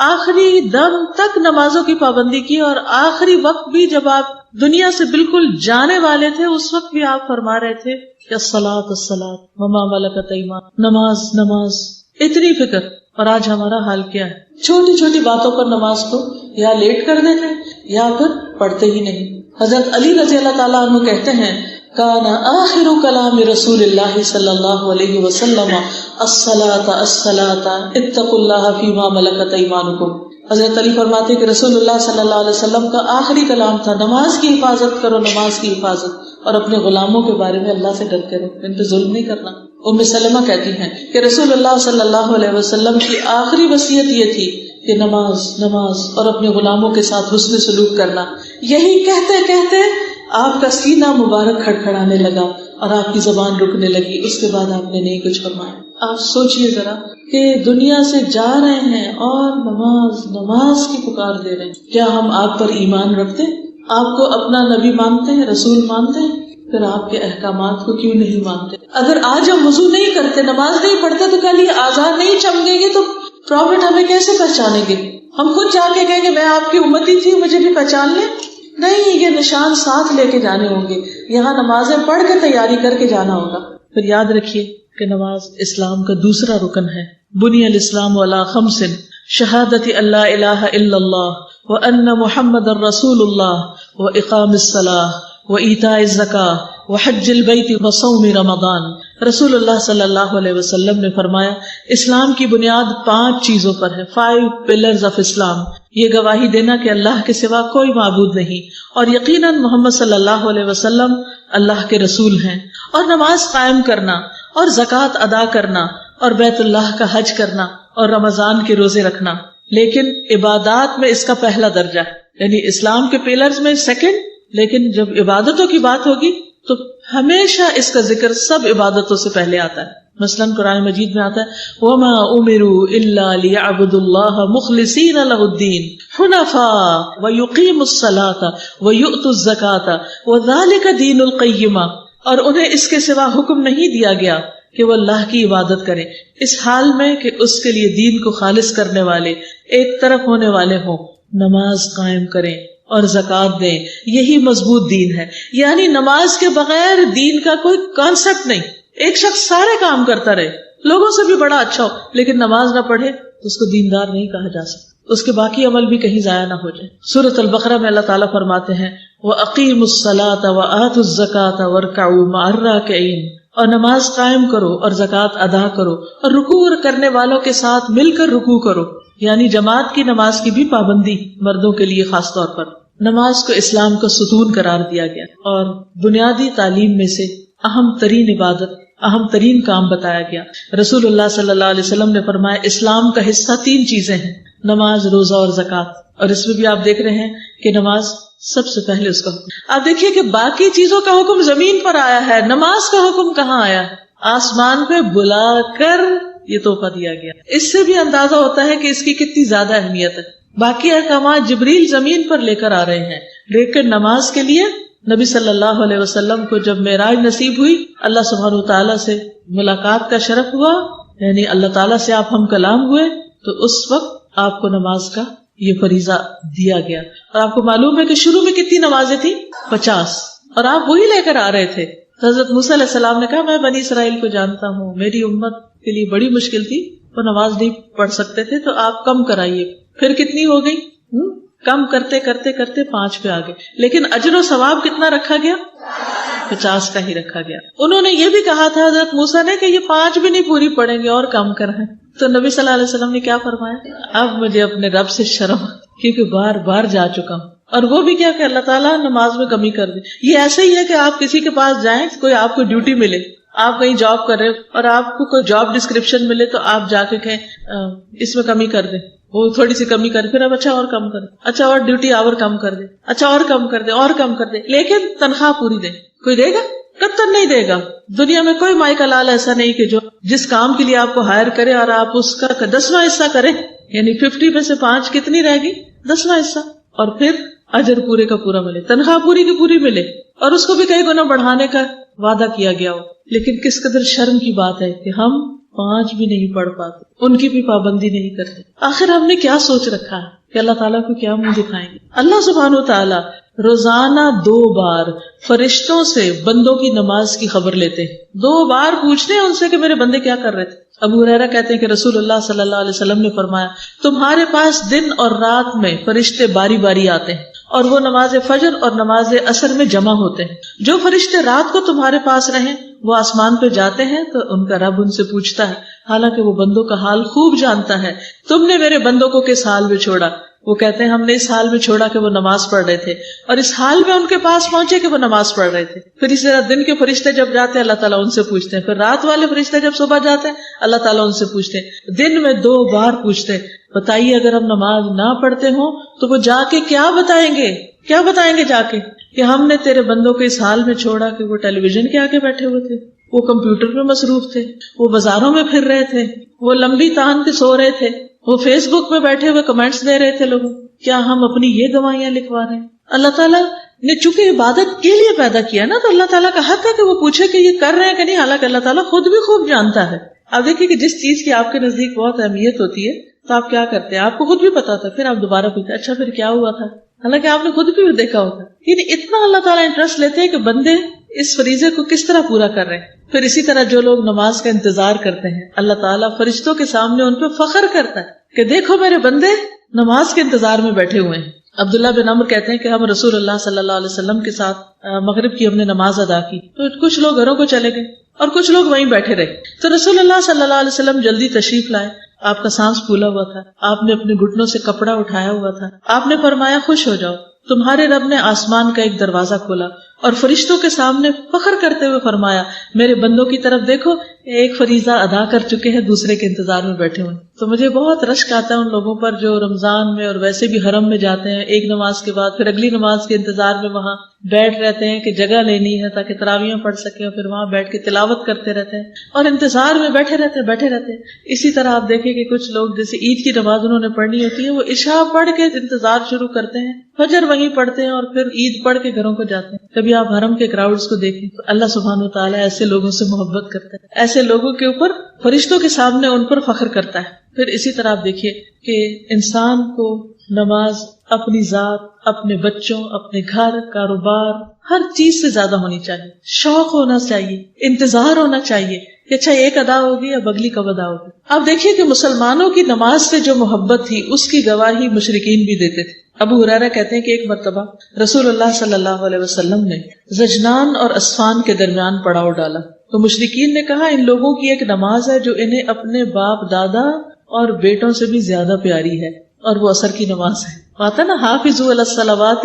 آخری دم تک نمازوں کی پابندی کی، اور آخری وقت بھی جب آپ دنیا سے بالکل جانے والے تھے اس وقت بھی آپ فرما رہے تھے کہ الصلاۃ الصلاۃ وما ملکت ایمانکم، نماز نماز، اتنی فکر. اور آج ہمارا حال کیا ہے؟ چھوٹی چھوٹی باتوں پر نماز کو یا لیٹ کر دیتے یا پھر پڑھتے ہی نہیں. حضرت علی رضی اللہ تعالیٰ عنہ کہتے ہیں کان آخر کلام رسول اللہ صلی اللہ علیہ وسلم الصلاۃ الصلاۃ اتقوا اللہ فیما ملکت ایمانکم. حضرت علی فرماتے کہ رسول اللہ صلی اللہ علیہ وسلم کا آخری کلام تھا نماز کی حفاظت کرو، نماز کی حفاظت، اور اپنے غلاموں کے بارے میں اللہ سے ڈرتے رہو، ان پہ ظلم نہیں کرنا. ام سلمہ کہتی ہیں کہ رسول اللہ صلی اللہ علیہ وسلم کی آخری وصیت یہ تھی کہ نماز نماز اور اپنے غلاموں کے ساتھ حسن سلوک کرنا. یہی کہتے کہتے آپ کا سینہ مبارک کھڑکھڑانے لگا اور آپ کی زبان رکنے لگی. اس کے بعد آپ نے نہیں کچھ فرمایا. آپ سوچئے ذرا کہ دنیا سے جا رہے ہیں اور نماز نماز کی پکار دے رہے ہیں. کیا ہم آپ پر ایمان رکھتے ہیں؟ آپ کو اپنا نبی مانتے ہیں، رسول مانتے ہیں؟ پھر آپ کے احکامات کو کیوں نہیں مانتے؟ اگر آج ہم وضو نہیں کرتے، نماز نہیں پڑھتے، تو کل یہ آزان نہیں چمکے گی تو پروفٹ ہمیں کیسے پہچانیں گے؟ ہم خود جا کے کہیں گے میں آپ کی امتی تھی، مجھے بھی پہچان لیں؟ نہیں، یہ نشان ساتھ لے کے جانے ہوں گے. یہاں نمازیں پڑھ کے تیاری کر کے جانا ہوگا. پھر یاد رکھیے کہ نماز اسلام کا دوسرا رکن ہے. بنی الاسلام علی خمس، شہادت اللہ الہ الا اللہ وان محمد رسول اللہ واقام الصلاۃ وایتاء الزکاۃ وحج البیت وصوم رمضان. رسول اللہ صلی اللہ علیہ وسلم نے فرمایا اسلام کی بنیاد 5 چیزوں پر ہے. 5 pillars of اسلام. یہ گواہی دینا کہ اللہ کے سوا کوئی معبود نہیں اور یقیناً محمد صلی اللہ علیہ وسلم اللہ کے رسول ہیں، اور نماز قائم کرنا اور زکوٰۃ ادا کرنا اور بیت اللہ کا حج کرنا اور رمضان کے روزے رکھنا. لیکن عبادات میں اس کا پہلا درجہ ہے، یعنی اسلام کے پلرز میں سیکنڈ. لیکن جب عبادتوں کی بات ہوگی تو ہمیشہ اس کا ذکر سب عبادتوں سے پہلے آتا ہے. مثلاً قرآن مجید میں آتا ہے وَمَا أُمِرُوا إِلَّا لِيَعْبُدُوا اللَّهَ مُخْلِصِينَ لَهُ الدِّينَ حُنَفَاءَ وَيُقِيمُوا الصَّلَاةَ وَيُؤْتُوا الزَّكَاةَ وَذَلِكَ دِينُ الْقَيِّمَةِ. اور انہیں اس کے سوا حکم نہیں دیا گیا کہ وہ اللہ کی عبادت کریں، اس حال میں کہ اس کے لیے دین کو خالص کرنے والے ایک طرف ہونے والے ہوں، نماز قائم کریں اور زکوٰۃ دیں. یہی مضبوط دین ہے. یعنی نماز کے بغیر دین کا کوئی کانسیپٹ نہیں. ایک شخص سارے کام کرتا رہے لوگوں سے بھی بڑا اچھا ہو، لیکن نماز نہ پڑھے تو اس کو دیندار نہیں کہا جا سکتا، اس کے باقی عمل بھی کہیں ضائع نہ ہو جائے۔ سورۃ البقرہ میں اللہ تعالیٰ فرماتے ہیں وَأَقِیمُوا الصَّلَاةَ وَآتُوا الزَّکَاةَ وَارْکَعُوا مَعَ الرَّاکِعِینَ، اور نماز قائم کرو اور زکوٰۃ ادا کرو اور رکوع کرنے والوں کے ساتھ مل کر رکوع کرو، یعنی جماعت کی نماز کی بھی پابندی مردوں کے لیے خاص طور پر۔ نماز کو اسلام کا ستون قرار دیا گیا اور بنیادی تعلیم میں سے اہم ترین عبادت، اہم ترین کام بتایا گیا۔ رسول اللہ صلی اللہ علیہ وسلم نے فرمایا اسلام کا حصہ 3 چیزیں ہیں، نماز، روزہ اور زکوٰۃ، اور اس میں بھی آپ دیکھ رہے ہیں کہ نماز سب سے پہلے اس کا حکم۔ آپ دیکھیے کہ باقی چیزوں کا حکم زمین پر آیا ہے، نماز کا حکم کہاں آیا ہے؟ آسمان پہ بلا کر یہ تحفہ دیا گیا۔ اس سے بھی اندازہ ہوتا ہے کہ اس کی کتنی زیادہ اہمیت ہے۔ باقی احکامات جبریل زمین پر لے کر آ رہے ہیں، لیکن نماز کے لیے نبی صلی اللہ علیہ وسلم کو جب معراج نصیب ہوئی، اللہ سبحانہ وتعالیٰ سے ملاقات کا شرف ہوا، یعنی اللہ تعالیٰ سے آپ ہم کلام ہوئے، تو اس وقت آپ کو نماز کا یہ فریضہ دیا گیا۔ اور آپ کو معلوم ہے کہ شروع میں کتنی نمازیں تھیں؟ 50، اور آپ وہی لے کر آ رہے تھے۔ حضرت موسیٰ علیہ السلام نے کہا میں بنی اسرائیل کو جانتا ہوں، میری امت کے لیے بڑی مشکل تھی، وہ نماز نہیں پڑھ سکتے تھے، تو آپ کم کرائیے۔ پھر کتنی ہو گئی؟ کم کرتے کرتے کرتے 5 پہ آ گئے، لیکن اجر و ثواب کتنا رکھا گیا؟ 50 کا ہی رکھا گیا۔ انہوں نے یہ بھی کہا تھا حضرت موسیٰ نے کہ یہ 5 بھی نہیں پوری پڑیں گے اور کم کریں، تو نبی صلی اللہ علیہ وسلم نے کیا فرمایا؟ اب مجھے اپنے رب سے شرم، کیونکہ بار بار جا چکا ہوں۔ اور وہ بھی کیا کہ اللہ تعالیٰ نماز میں کمی کر دے۔ یہ ایسے ہی ہے کہ آپ کسی کے پاس جائیں، کوئی آپ کو ڈیوٹی ملے، آپ کہیں جاب کر رہے اور آپ کو کوئی جاب ڈسکرپشن ملے، تو آپ جا کے کہیں اس میں کمی کر دیں، وہ تھوڑی سی کمی کر، پھر اب اچھا اور کم کر دیں، اچھا اور ڈیوٹی آور کم کر دیں، اچھا اور کم کر دیں، اور کم کر دیں، لیکن تنخواہ پوری دیں۔ کوئی دے گا؟ قطعاً نہیں دے گا۔ دنیا میں کوئی مائی کا لال ایسا نہیں کہ جو جس کام کے لیے آپ کو ہائر کرے اور آپ اس کا 10واں حصہ کریں، یعنی 50 میں سے 5 کتنی رہ گی؟ 10واں حصہ، اور پھر اجر پورے کا پورا ملے، تنخواہ پوری کی پوری ملے، اور اس کو بھی کئی گنا بڑھانے کا وعدہ کیا گیا ہو۔ لیکن کس قدر شرم کی بات ہے کہ ہم 5 بھی نہیں پڑھ پاتے، ان کی بھی پابندی نہیں کرتے۔ آخر ہم نے کیا سوچ رکھا ہے کہ اللہ تعالیٰ کو کیا منہ دکھائیں گے؟ اللہ سبحانہ و تعالیٰ روزانہ 2 بار فرشتوں سے بندوں کی نماز کی خبر لیتے ہیں، 2 بار پوچھتے ہیں ان سے کہ میرے بندے کیا کر رہے تھے۔ ابو ہریرہ کہتے ہیں کہ رسول اللہ صلی اللہ علیہ وسلم نے فرمایا تمہارے پاس دن اور رات میں فرشتے باری باری آتے ہیں، اور وہ نماز فجر اور نماز عصر میں جمع ہوتے ہیں۔ جو فرشتے رات کو تمہارے پاس رہیں وہ آسمان پہ جاتے ہیں تو ان کا رب ان سے پوچھتا ہے، حالانکہ وہ بندوں کا حال خوب جانتا ہے، تم نے میرے بندوں کو کس حال میں چھوڑا؟ وہ کہتے ہیں ہم نے اس حال میں چھوڑا کہ وہ نماز پڑھ رہے تھے، اور اس حال میں ان کے پاس پہنچے کہ وہ نماز پڑھ رہے تھے۔ پھر اسی طرح دن کے فرشتے جب جاتے ہیں اللہ تعالیٰ ان سے پوچھتے ہیں، پھر رات والے فرشتے جب صبح جاتے ہیں اللہ تعالیٰ ان سے پوچھتے ہیں، دن میں 2 بار پوچھتے ہیں۔ بتائیے اگر ہم نماز نہ پڑھتے ہوں تو وہ جا کے کیا بتائیں گے؟ کیا بتائیں گے جا کے؟ کہ ہم نے تیرے بندوں کو اس حال میں چھوڑا کہ وہ ٹیلی ویژن کے آگے بیٹھے ہوئے تھے، وہ کمپیوٹر پہ مصروف تھے، وہ بازاروں میں پھر رہے تھے، وہ لمبی تان کے سو رہے تھے، وہ فیس بک پہ بیٹھے ہوئے کمنٹس دے رہے تھے لوگوں۔ کیا ہم اپنی یہ گواہیاں لکھوا رہے ہیں؟ اللہ تعالیٰ نے چونکہ عبادت کے لیے پیدا کیا نا، تو اللہ تعالیٰ کا حق ہے کہ وہ پوچھے کہ یہ کر رہے ہیں کہ نہیں، حالانکہ اللہ تعالیٰ خود بھی خوب جانتا ہے۔ آپ دیکھیے کہ جس چیز کی آپ کے نزدیک بہت اہمیت ہوتی ہے تو آپ کیا کرتے ہیں؟ آپ کو خود بھی پتا تھا، پھر آپ دوبارہ پوچھتے اچھا پھر کیا ہوا تھا، حالانکہ آپ نے خود بھی دیکھا ہوتا۔ یعنی اتنا اللہ تعالیٰ انٹرسٹ لیتے ہیں کہ بندے اس فریضے کو کس طرح پورا کر رہے ہیں۔ پھر اسی طرح جو لوگ نماز کا انتظار کرتے ہیں، اللہ تعالیٰ فرشتوں کے سامنے ان پہ فخر کرتا ہے کہ دیکھو میرے بندے نماز کے انتظار میں بیٹھے ہوئے ہیں۔ عبداللہ بن عمر کہتے ہیں کہ ہم رسول اللہ صلی اللہ علیہ وسلم کے ساتھ مغرب کی ہم نے نماز ادا کی، تو کچھ لوگ گھروں کو چلے گئے اور کچھ لوگ وہیں بیٹھے رہے، تو رسول اللہ صلی اللہ علیہ وسلم جلدی تشریف لائے۔ آپ کا سانس پھولا ہوا تھا، آپ نے اپنے گھٹنوں سے کپڑا اٹھایا ہوا تھا، آپ نے فرمایا خوش ہو جاؤ، تمہارے رب نے آسمان کا ایک دروازہ کھولا اور فرشتوں کے سامنے فخر کرتے ہوئے فرمایا میرے بندوں کی طرف دیکھو، ایک فریضہ ادا کر چکے ہیں، دوسرے کے انتظار میں بیٹھے ہوئے۔ تو مجھے بہت رشک آتا ہے ان لوگوں پر جو رمضان میں اور ویسے بھی حرم میں جاتے ہیں، ایک نماز کے بعد پھر اگلی نماز کے انتظار میں وہاں بیٹھ رہتے ہیں کہ جگہ لینی ہے تاکہ تراویحیں پڑھ سکیں، اور پھر وہاں بیٹھ کے تلاوت کرتے رہتے ہیں اور انتظار میں بیٹھے رہتے ہیں۔ اسی طرح آپ دیکھیں کہ کچھ لوگ جیسے عید کی نماز انہوں نے پڑھنی ہوتی ہے، وہ عشاء پڑھ کے انتظار شروع کرتے ہیں، فجر وہیں پڑھتے ہیں اور پھر عید پڑھ کے گھروں کو جاتے ہیں۔ کبھی آپ حرم کے کراؤڈز کو دیکھیں تو اللہ سبحانہ وتعالیٰ ایسے لوگوں سے محبت کرتا ہے، ایسے لوگوں کے اوپر فرشتوں کے سامنے ان پر فخر کرتا ہے۔ پھر اسی طرح آپ دیکھیے کہ انسان کو نماز اپنی ذات، اپنے بچوں، اپنے گھر، کاروبار، ہر چیز سے زیادہ ہونی چاہیے، شوق ہونا چاہیے، انتظار ہونا چاہیے، کہ اچھا ایک ادا ہوگی اب اگلی کب ادا ہوگی. آپ دیکھیے کہ مسلمانوں کی نماز سے جو محبت تھی اس کی گواہی مشرکین بھی دیتے تھے. ابو ہریرہ کہتے ہیں کہ ایک مرتبہ رسول اللہ صلی اللہ علیہ وسلم نے زجنان اور اسفان کے درمیان پڑاؤ ڈالا تو مشرکین نے کہا ان لوگوں کی ایک نماز ہے جو انہیں اپنے باپ دادا اور بیٹوں سے بھی زیادہ پیاری ہے اور وہ عصر کی نماز ہے. آتا نا حافظوا علی الصلوات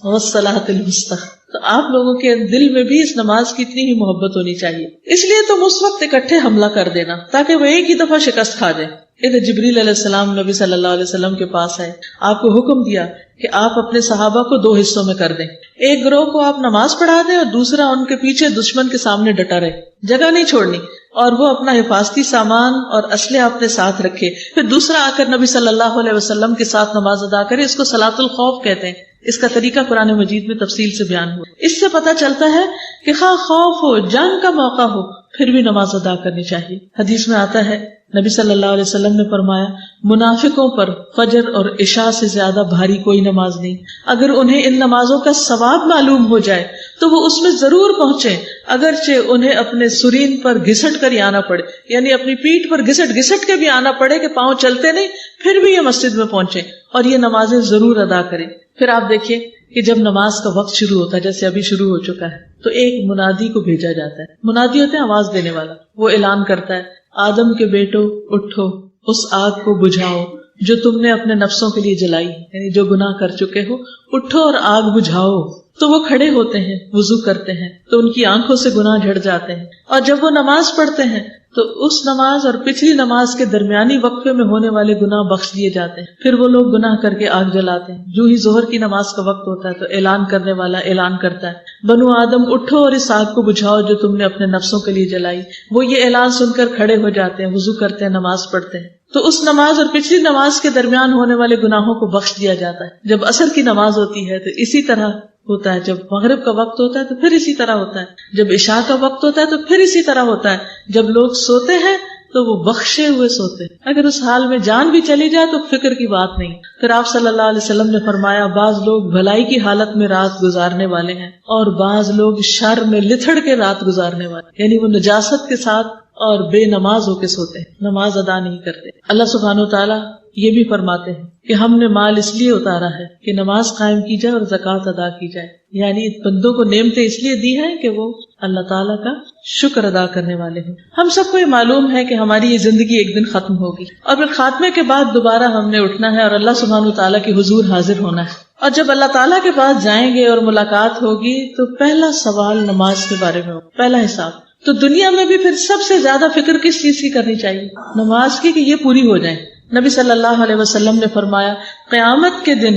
والصلاۃ الوسطی. تو آپ لوگوں کے دل میں بھی اس نماز کی اتنی ہی محبت ہونی چاہیے. اس لیے تم اس وقت اکٹھے حملہ کر دینا تاکہ وہ ایک ہی دفعہ شکست کھا جائے. ادھر جبریل علیہ السلام نبی صلی اللہ علیہ وسلم کے پاس آئے, آپ کو حکم دیا کہ آپ اپنے صحابہ کو 2 حصوں میں کر دیں. ایک گروہ کو آپ نماز پڑھا دیں اور دوسرا ان کے پیچھے دشمن کے سامنے ڈٹا رہے, جگہ نہیں چھوڑنی, اور وہ اپنا حفاظتی سامان اور اسلحہ اپنے ساتھ رکھے. پھر دوسرا آ کر نبی صلی اللہ علیہ وسلم کے ساتھ نماز ادا کرے. اس کو صلاۃ الخوف کہتے ہیں. اس کا طریقہ قرآن مجید میں تفصیل سے بیان ہوا. اس سے پتہ چلتا ہے کہ خواہ خوف ہو, جان کا موقع ہو, پھر بھی نماز ادا کرنی چاہیے. حدیث میں آتا ہے نبی صلی اللہ علیہ وسلم نے فرمایا منافقوں پر فجر اور عشاء سے زیادہ بھاری کوئی نماز نہیں. اگر انہیں ان نمازوں کا ثواب معلوم ہو جائے تو وہ اس میں ضرور پہنچے, اگرچہ انہیں اپنے سرین پر گھسٹ کر ہی آنا پڑے, یعنی اپنی پیٹھ پر گھسٹ کے بھی آنا پڑے کہ پاؤں چلتے نہیں, پھر بھی یہ مسجد میں پہنچے اور یہ نمازیں ضرور ادا کریں. پھر آپ دیکھیے کہ جب نماز کا وقت شروع ہوتا ہے, جیسے ابھی شروع ہو چکا ہے, تو ایک منادی کو بھیجا جاتا ہے. منادی ہوتے ہیں آواز دینے والا. وہ اعلان کرتا ہے آدم کے بیٹو اٹھو, اس آگ کو بجھاؤ جو تم نے اپنے نفسوں کے لیے جلائی, یعنی جو گناہ کر چکے ہو, اٹھو اور آگ بجھاؤ. تو وہ کھڑے ہوتے ہیں, وضو کرتے ہیں, تو ان کی آنکھوں سے گناہ جھڑ جاتے ہیں. اور جب وہ نماز پڑھتے ہیں تو اس نماز اور پچھلی نماز کے درمیانی وقفے میں ہونے والے گناہ بخش دیے جاتے ہیں. پھر وہ لوگ گناہ کر کے آگ جلاتے ہیں. جو ہی ظہر کی نماز کا وقت ہوتا ہے تو اعلان کرنے والا اعلان کرتا ہے بنو آدم اٹھو اور اس آگ کو بجھاؤ جو تم نے اپنے نفسوں کے لیے جلائی. وہ یہ اعلان سن کر کھڑے ہو جاتے ہیں, وضو کرتے ہیں, نماز پڑھتے ہیں. تو اس نماز اور پچھلی نماز کے درمیان ہونے والے گناہوں کو بخش دیا جاتا ہے. جب عصر کی نماز ہوتی ہے تو اسی طرح ہوتا ہے, جب مغرب کا وقت ہوتا ہے تو پھر اسی طرح ہوتا ہے, جب عشاء کا وقت ہوتا ہے تو پھر اسی طرح ہوتا ہے. جب لوگ سوتے ہیں تو وہ بخشے ہوئے سوتے ہیں. اگر اس حال میں جان بھی چلی جائے تو فکر کی بات نہیں. پھر آپ صلی اللہ علیہ وسلم نے فرمایا بعض لوگ بھلائی کی حالت میں رات گزارنے والے ہیں اور بعض لوگ شر میں لتھڑ کے رات گزارنے والے, یعنی وہ نجاست کے ساتھ اور بے نماز ہو کے سوتے ہیں, نماز ادا نہیں کرتے. اللہ سبحانہ وتعالیٰ یہ بھی فرماتے ہیں کہ ہم نے مال اس لیے اتارا ہے کہ نماز قائم کی جائے اور زکوٰۃ ادا کی جائے, یعنی بندوں کو نعمتیں اس لیے دی ہیں کہ وہ اللہ تعالیٰ کا شکر ادا کرنے والے ہیں. ہم سب کو یہ معلوم ہے کہ ہماری یہ زندگی ایک دن ختم ہوگی اور پھر خاتمے کے بعد دوبارہ ہم نے اٹھنا ہے اور اللہ سبحانہ وتعالیٰ کے حضور حاضر ہونا ہے. اور جب اللہ تعالیٰ کے پاس جائیں گے اور ملاقات ہوگی تو پہلا سوال نماز کے بارے میں ہوگا, پہلا حساب. تو دنیا میں بھی پھر سب سے زیادہ فکر کس چیز کی کرنی چاہیے؟ نماز کی, کہ یہ پوری ہو جائے. نبی صلی اللہ علیہ وسلم نے فرمایا قیامت کے دن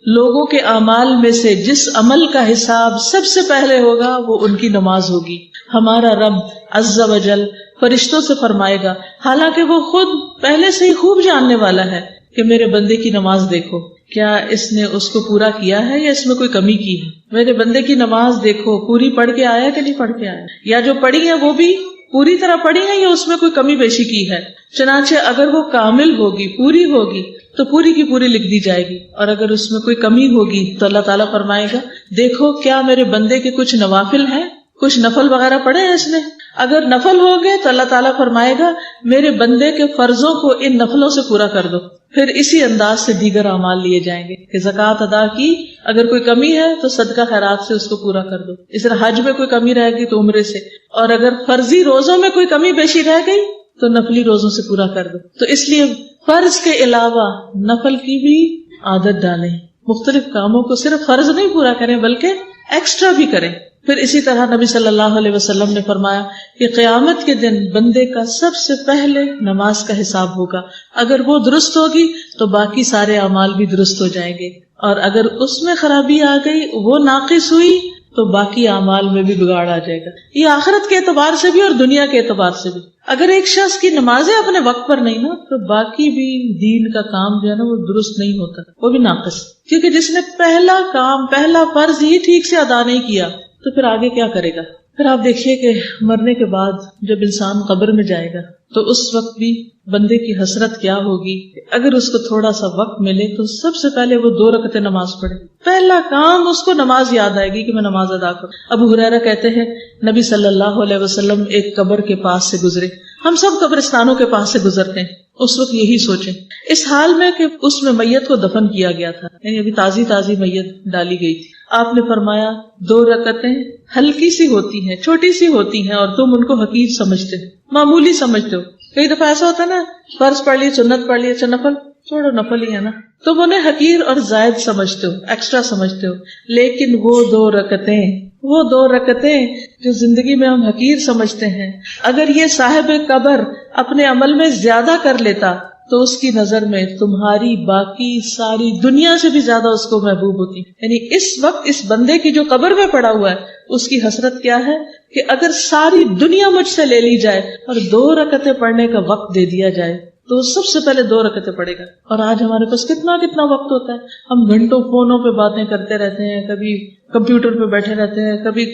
لوگوں کے اعمال میں سے جس عمل کا حساب سب سے پہلے ہوگا وہ ان کی نماز ہوگی. ہمارا رب عز و جل فرشتوں سے فرمائے گا, حالانکہ وہ خود پہلے سے ہی خوب جاننے والا ہے, کہ میرے بندے کی نماز دیکھو, کیا اس نے اس کو پورا کیا ہے یا اس میں کوئی کمی کی ہے. میرے بندے کی نماز دیکھو, پوری پڑھ کے آیا کہ نہیں پڑھ کے آیا, یا جو پڑھی ہے وہ بھی پوری طرح پڑھی ہے یا اس میں کوئی کمی بیشی کی ہے. چنانچہ اگر وہ کامل ہوگی, پوری ہوگی, تو پوری کی پوری لکھ دی جائے گی, اور اگر اس میں کوئی کمی ہوگی تو اللہ تعالیٰ فرمائے گا دیکھو کیا میرے بندے کے کچھ نوافل ہیں, کچھ نفل وغیرہ پڑھے ہیں اس نے. اگر نفل ہو گئے تو اللہ تعالیٰ فرمائے گا میرے بندے کے فرضوں کو ان نفلوں سے پورا کر دو. پھر اسی انداز سے دیگر اعمال لیے جائیں گے کہ زکوٰۃ ادا کی, اگر کوئی کمی ہے تو صدقہ خیرات سے اس کو پورا کر دو. اس طرح حج میں کوئی کمی رہ گئی تو عمرے سے, اور اگر فرضی روزوں میں کوئی کمی بیشی رہ گئی تو نفلی روزوں سے پورا کر دو. تو اس لیے فرض کے علاوہ نفل کی بھی عادت ڈالیں, مختلف کاموں کو صرف فرض نہیں پورا کریں بلکہ ایکسٹرا بھی کریں. پھر اسی طرح نبی صلی اللہ علیہ وسلم نے فرمایا کہ قیامت کے دن بندے کا سب سے پہلے نماز کا حساب ہوگا. اگر وہ درست ہوگی تو باقی سارے اعمال بھی درست ہو جائیں گے, اور اگر اس میں خرابی آ گئی, وہ ناقص ہوئی, تو باقی اعمال میں بھی بگاڑ آ جائے گا. یہ آخرت کے اعتبار سے بھی اور دنیا کے اعتبار سے بھی. اگر ایک شخص کی نمازیں اپنے وقت پر نہیں نا, تو باقی بھی دین کا کام جو ہے نا وہ درست نہیں ہوتا, وہ بھی ناقص. کیونکہ جس نے پہلا کام, پہلا فرض ہی ٹھیک سے ادا نہیں کیا تو پھر آگے کیا کرے گا. پھر آپ دیکھیے کہ مرنے کے بعد جب انسان قبر میں جائے گا تو اس وقت بھی بندے کی حسرت کیا ہوگی اگر اس کو تھوڑا سا وقت ملے تو سب سے پہلے وہ 2 رکعتیں نماز پڑھے. پہلا کام اس کو نماز یاد آئے گی کہ میں نماز ادا کروں. ابو ہریرہ کہتے ہیں نبی صلی اللہ علیہ وسلم ایک قبر کے پاس سے گزرے. ہم سب قبرستانوں کے پاس سے گزرتے ہیں, اس وقت یہی سوچیں اس حال میں کہ اس میں میت کو دفن کیا گیا تھا, یعنی ابھی تازی میت ڈالی گئی تھی. آپ نے فرمایا 2 رکعتیں ہلکی سی ہوتی ہیں, چھوٹی سی ہوتی ہیں, اور تم ان کو حقیر سمجھتے ہو, معمولی سمجھتے ہو. کئی دفعہ ایسا ہوتا ہے نا, فرض پڑھ لی, سنت پڑھ لی, اچھا نفل چھوڑو, نفل ہی ہے نا, تم انہیں حقیر اور زائد سمجھتے ہو, ایکسٹرا سمجھتے ہو. لیکن وہ 2 رکعتیں جو زندگی میں ہم حقیر سمجھتے ہیں, اگر یہ صاحب قبر اپنے عمل میں زیادہ کر لیتا تو اس کی نظر میں تمہاری باقی ساری دنیا سے بھی زیادہ اس کو محبوب ہوتی. یعنی اس وقت اس بندے کی جو قبر میں پڑا ہوا ہے اس کی حسرت کیا ہے کہ اگر ساری دنیا مجھ سے لے لی جائے اور 2 رکعتیں پڑھنے کا وقت دے دیا جائے تو سب سے پہلے 2 رکعتیں پڑھے گا. اور آج ہمارے پاس کتنا وقت ہوتا ہے, ہم گھنٹوں فونوں پہ باتیں کرتے رہتے ہیں, کبھی کمپیوٹر پہ بیٹھے رہتے ہیں, کبھی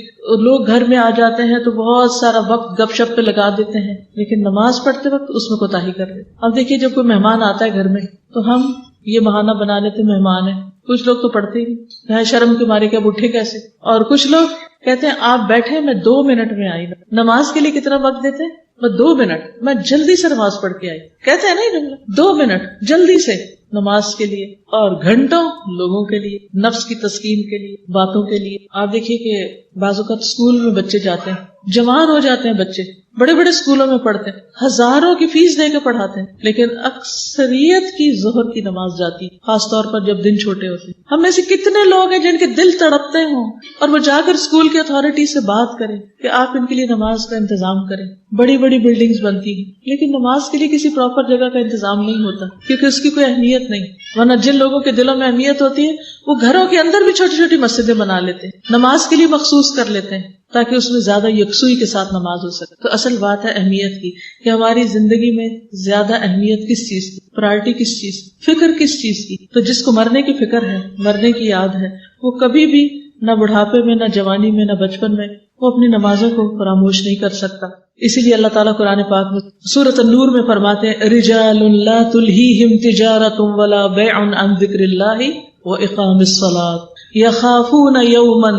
لوگ گھر میں آ جاتے ہیں تو بہت سارا وقت گپ شپ پہ لگا دیتے ہیں, لیکن نماز پڑھتے وقت اس میں کوتاہی کر دیتے. اب دیکھیے جب کوئی مہمان آتا ہے گھر میں تو ہم یہ بہانہ بنا لیتے مہمان ہے, کچھ لوگ تو پڑھتے ہی شرم کے مارے کہ اب اٹھے کیسے, اور کچھ لوگ کہتے ہیں آپ بیٹھے میں 2 منٹ میں آئی. نماز کے لیے کتنا وقت دیتے ہیں؟ میں 2 منٹ, میں جلدی سے نماز پڑھ کے آئی. کہتے ہیں نا 2 منٹ جلدی سے نماز کے لیے, اور گھنٹوں لوگوں کے لیے, نفس کی تسکین کے لیے, باتوں کے لیے. آپ دیکھیے کہ بعض اوقات اسکول میں بچے جاتے ہیں, جوان ہو جاتے ہیں بچے, بڑے بڑے اسکولوں میں پڑھتے ہیں, ہزاروں کی فیس دے کے پڑھاتے ہیں, لیکن اکثریت کی ظہر کی نماز جاتی, خاص طور پر جب دن چھوٹے ہوتے ہیں. ہم میں سے کتنے لوگ ہیں جن کے دل تڑپتے ہوں اور وہ جا کر اسکول کی اتھارٹی سے بات کریں کہ آپ ان کے لیے نماز کا انتظام کریں. بڑی بڑی بلڈنگز بنتی ہیں لیکن نماز کے لیے کسی پراپر جگہ کا انتظام نہیں ہوتا کیونکہ اس کی کوئی اہمیت نہیں. ورنہ جن لوگوں کے دلوں میں اہمیت ہوتی ہے وہ گھروں کے اندر بھی چھوٹی چھوٹی مسجدیں بنا لیتے ہیں, نماز کے لیے مخصوص کر لیتے ہیں تاکہ اس میں زیادہ یکسوئی کے ساتھ نماز ہو سکے. تو اصل بات ہے اہمیت کی, کہ ہماری زندگی میں زیادہ اہمیت کس چیز کی, پرائرٹی کس چیز کی, فکر کس چیز کی. تو جس کو مرنے کی فکر ہے, مرنے کی یاد ہے, وہ کبھی بھی نہ بڑھاپے میں, نہ جوانی میں, نہ بچپن میں وہ اپنی نمازوں کو فراموش نہیں کر سکتا. اسی لیے اللہ تعالیٰ قرآن پاک میں سورۃ النور میں فرماتے ہیں رجال لا تلہیہم تجارۃ ولا بیع عن ذکر اللہ واقام الصلاۃ یخافون یوما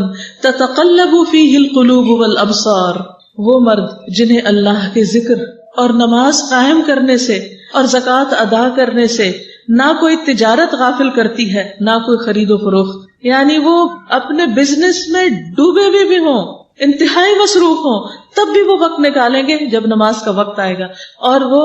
تتقلب فیہ القلوب والابصار. وہ مرد جنہیں اللہ کے ذکر اور نماز قائم کرنے سے اور زکوٰۃ ادا کرنے سے نہ کوئی تجارت غافل کرتی ہے, نہ کوئی خرید و فروخت, یعنی وہ اپنے بزنس میں ڈوبے ہوئے بھی ہوں, انتہائی مصروف ہوں, تب بھی وہ وقت نکالیں گے جب نماز کا وقت آئے گا. اور وہ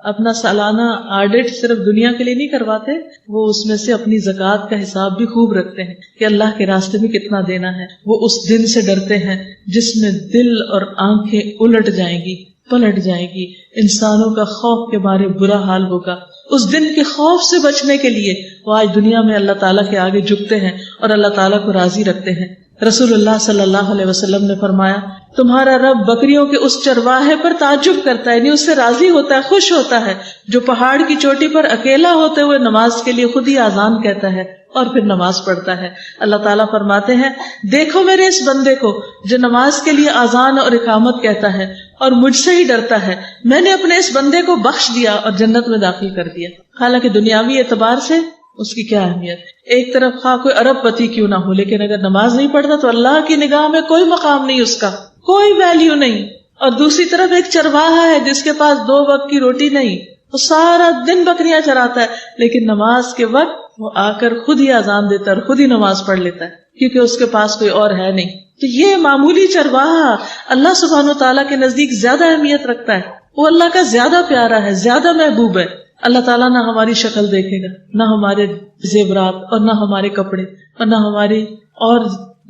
اپنا سالانہ آڈٹ صرف دنیا کے لیے نہیں کرواتے, وہ اس میں سے اپنی زکوٰۃ کا حساب بھی خوب رکھتے ہیں کہ اللہ کے راستے میں کتنا دینا ہے. وہ اس دن سے ڈرتے ہیں جس میں دل اور آنکھیں الٹ جائیں گی, پلٹ جائے گی, انسانوں کا خوف کے مارے برا حال ہوگا. اس دن کے خوف سے بچنے کے لیے وہ آج دنیا میں اللہ تعالیٰ کے آگے جھکتے ہیں اور اللہ تعالیٰ کو راضی رکھتے ہیں. رسول اللہ صلی اللہ علیہ وسلم نے فرمایا تمہارا رب بکریوں کے اس چرواہے پر تعجب کرتا ہے, یعنی اس سے راضی ہوتا ہے, خوش ہوتا ہے, جو پہاڑ کی چوٹی پر اکیلا ہوتے ہوئے نماز کے لیے خود ہی آذان کہتا ہے اور پھر نماز پڑھتا ہے. اللہ تعالیٰ فرماتے ہیں دیکھو میرے اس بندے کو جو نماز کے لیے آذان اور اقامت کہتا ہے اور مجھ سے ہی ڈرتا ہے, میں نے اپنے اس بندے کو بخش دیا اور جنت میں داخل کر دیا. حالانکہ دنیاوی اعتبار سے اس کی کیا اہمیت, ایک طرف خواہ کوئی ارب پتی کیوں نہ ہو, لیکن اگر نماز نہیں پڑھتا تو اللہ کی نگاہ میں کوئی مقام نہیں, اس کا کوئی ویلیو نہیں. اور دوسری طرف ایک چرواہا ہے جس کے پاس 2 وقت کی روٹی نہیں, وہ سارا دن بکریاں چراتا ہے, لیکن نماز کے وقت وہ آ کر خود ہی اذان دیتا ہے اور خود ہی نماز پڑھ لیتا ہے کیونکہ اس کے پاس کوئی اور ہے نہیں. تو یہ معمولی چرواہا اللہ سبحانہ وتعالیٰ کے نزدیک زیادہ اہمیت رکھتا ہے, وہ اللہ کا زیادہ پیارا ہے, زیادہ محبوب ہے. اللہ تعالیٰ نہ ہماری شکل دیکھے گا, نہ ہمارے زیورات, اور نہ ہمارے کپڑے, اور نہ ہماری اور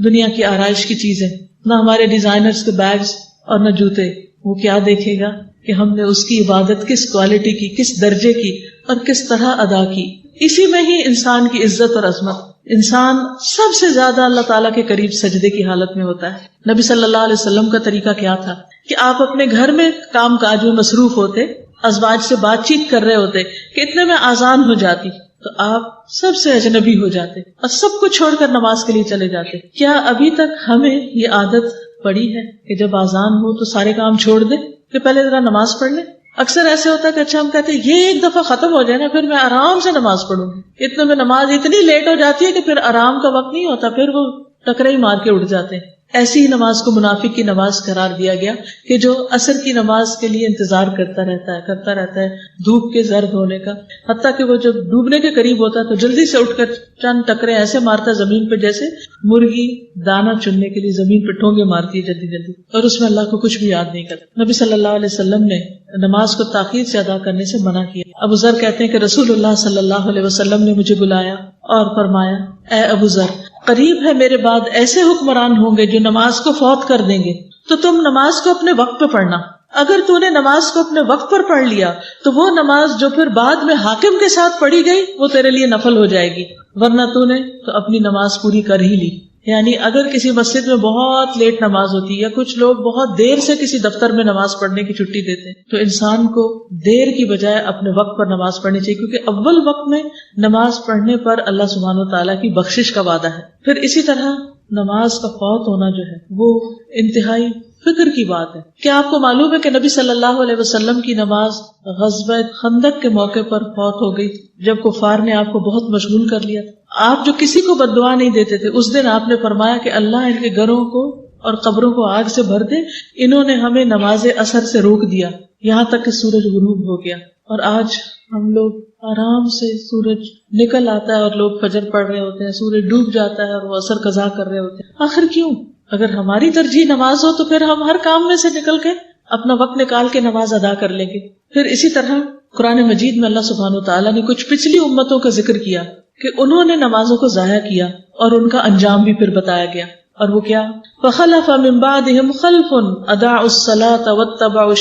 دنیا کی آرائش کی چیزیں, نہ ہمارے ڈیزائنرز کے بیگز, اور نہ جوتے. وہ کیا دیکھے گا کہ ہم نے اس کی عبادت کس کوالٹی کی, کس درجے کی اور کس طرح ادا کی. اسی میں ہی انسان کی عزت اور عظمت. انسان سب سے زیادہ اللہ تعالیٰ کے قریب سجدے کی حالت میں ہوتا ہے. نبی صلی اللہ علیہ وسلم کا طریقہ کیا تھا کہ آپ اپنے گھر میں کام کاج میں مصروف ہوتے, ازواج سے بات چیت کر رہے ہوتے کہ اتنے میں آذان ہو جاتی تو آپ سب سے اجنبی ہو جاتے اور سب کو چھوڑ کر نماز کے لیے چلے جاتے. کیا ابھی تک ہمیں یہ عادت پڑی ہے کہ جب آذان ہو تو سارے کام چھوڑ دیں کہ پہلے ذرا نماز پڑھ لیں؟ اکثر ایسے ہوتا ہے کہ اچھا ہم کہتے ہیں یہ ایک دفعہ ختم ہو جائے نا پھر میں آرام سے نماز پڑھوں گی، اتنے میں نماز اتنی لیٹ ہو جاتی ہے کہ پھر آرام کا وقت نہیں ہوتا، پھر وہ ٹکرے ہی مار کے اٹھ جاتے ہیں. ایسی ہی نماز کو منافق کی نماز قرار دیا گیا کہ جو عصر کی نماز کے لیے انتظار کرتا رہتا ہے دھوپ کے زرد ہونے کا، حتیٰ کہ وہ جب ڈوبنے کے قریب ہوتا ہے تو جلدی سے اٹھ کر چند ٹکرے ایسے مارتا ہے زمین پہ جیسے مرغی دانا چننے کے لیے زمین پہ ٹھونگے مارتی ہے جلدی، اور اس میں اللہ کو کچھ بھی یاد نہیں کرتا. نبی صلی اللہ علیہ وسلم نے نماز کو تاخیر سے ادا کرنے سے منع کیا. ابو ذر کہتے ہیں کہ رسول اللہ صلی اللہ علیہ وسلم نے مجھے بلایا اور فرمایا، اے ابو ذر، قریب ہے میرے بعد ایسے حکمران ہوں گے جو نماز کو فوت کر دیں گے، تو تم نماز کو اپنے وقت پہ پڑھنا. اگر تو نے نماز کو اپنے وقت پر پڑھ لیا تو وہ نماز جو پھر بعد میں حاکم کے ساتھ پڑھی گئی وہ تیرے لیے نفل ہو جائے گی، ورنہ تو نے تو اپنی نماز پوری کر ہی لی. یعنی اگر کسی مسجد میں بہت لیٹ نماز ہوتی ہے یا کچھ لوگ بہت دیر سے کسی دفتر میں نماز پڑھنے کی چھٹی دیتے ہیں تو انسان کو دیر کی بجائے اپنے وقت پر نماز پڑھنی چاہیے، کیونکہ اول وقت میں نماز پڑھنے پر اللہ سبحانہ و تعالیٰ کی بخشش کا وعدہ ہے. پھر اسی طرح نماز کا فوت ہونا جو ہے وہ انتہائی فکر کی بات ہے. کیا آپ کو معلوم ہے کہ نبی صلی اللہ علیہ وسلم کی نماز غزوہ خندق کے موقع پر فوت ہو گئی جب کفار نے آپ کو بہت مشغول کر لیا. آپ جو کسی کو بد دعا نہیں دیتے تھے، اس دن آپ نے فرمایا کہ اللہ ان کے گھروں کو اور قبروں کو آگ سے بھر دے، انہوں نے ہمیں نماز عصر سے روک دیا یہاں تک کہ سورج غروب ہو گیا. اور آج ہم لوگ آرام سے سورج نکل آتا ہے اور لوگ فجر پڑھ رہے ہوتے ہیں، سورج ڈوب جاتا ہے اور وہ عصر قضا کر رہے ہوتے ہیں. آخر کیوں؟ اگر ہماری ترجیح نماز ہو تو پھر ہم ہر کام میں سے نکل کے اپنا وقت نکال کے نماز ادا کر لیں گے. پھر اسی طرح قرآن مجید میں اللہ سبحانہ وتعالیٰ نے کچھ پچھلی امتوں کا ذکر کیا کہ انہوں نے نمازوں کو ضائع کیا اور ان کا انجام بھی پھر بتایا گیا. اور وہ کیا؟ فَخَلَفَ مِن بَعْدِهِمْ خَلْفٌ أَضَاعُوا الصَّلَاةَ وَاتَّبَعُوا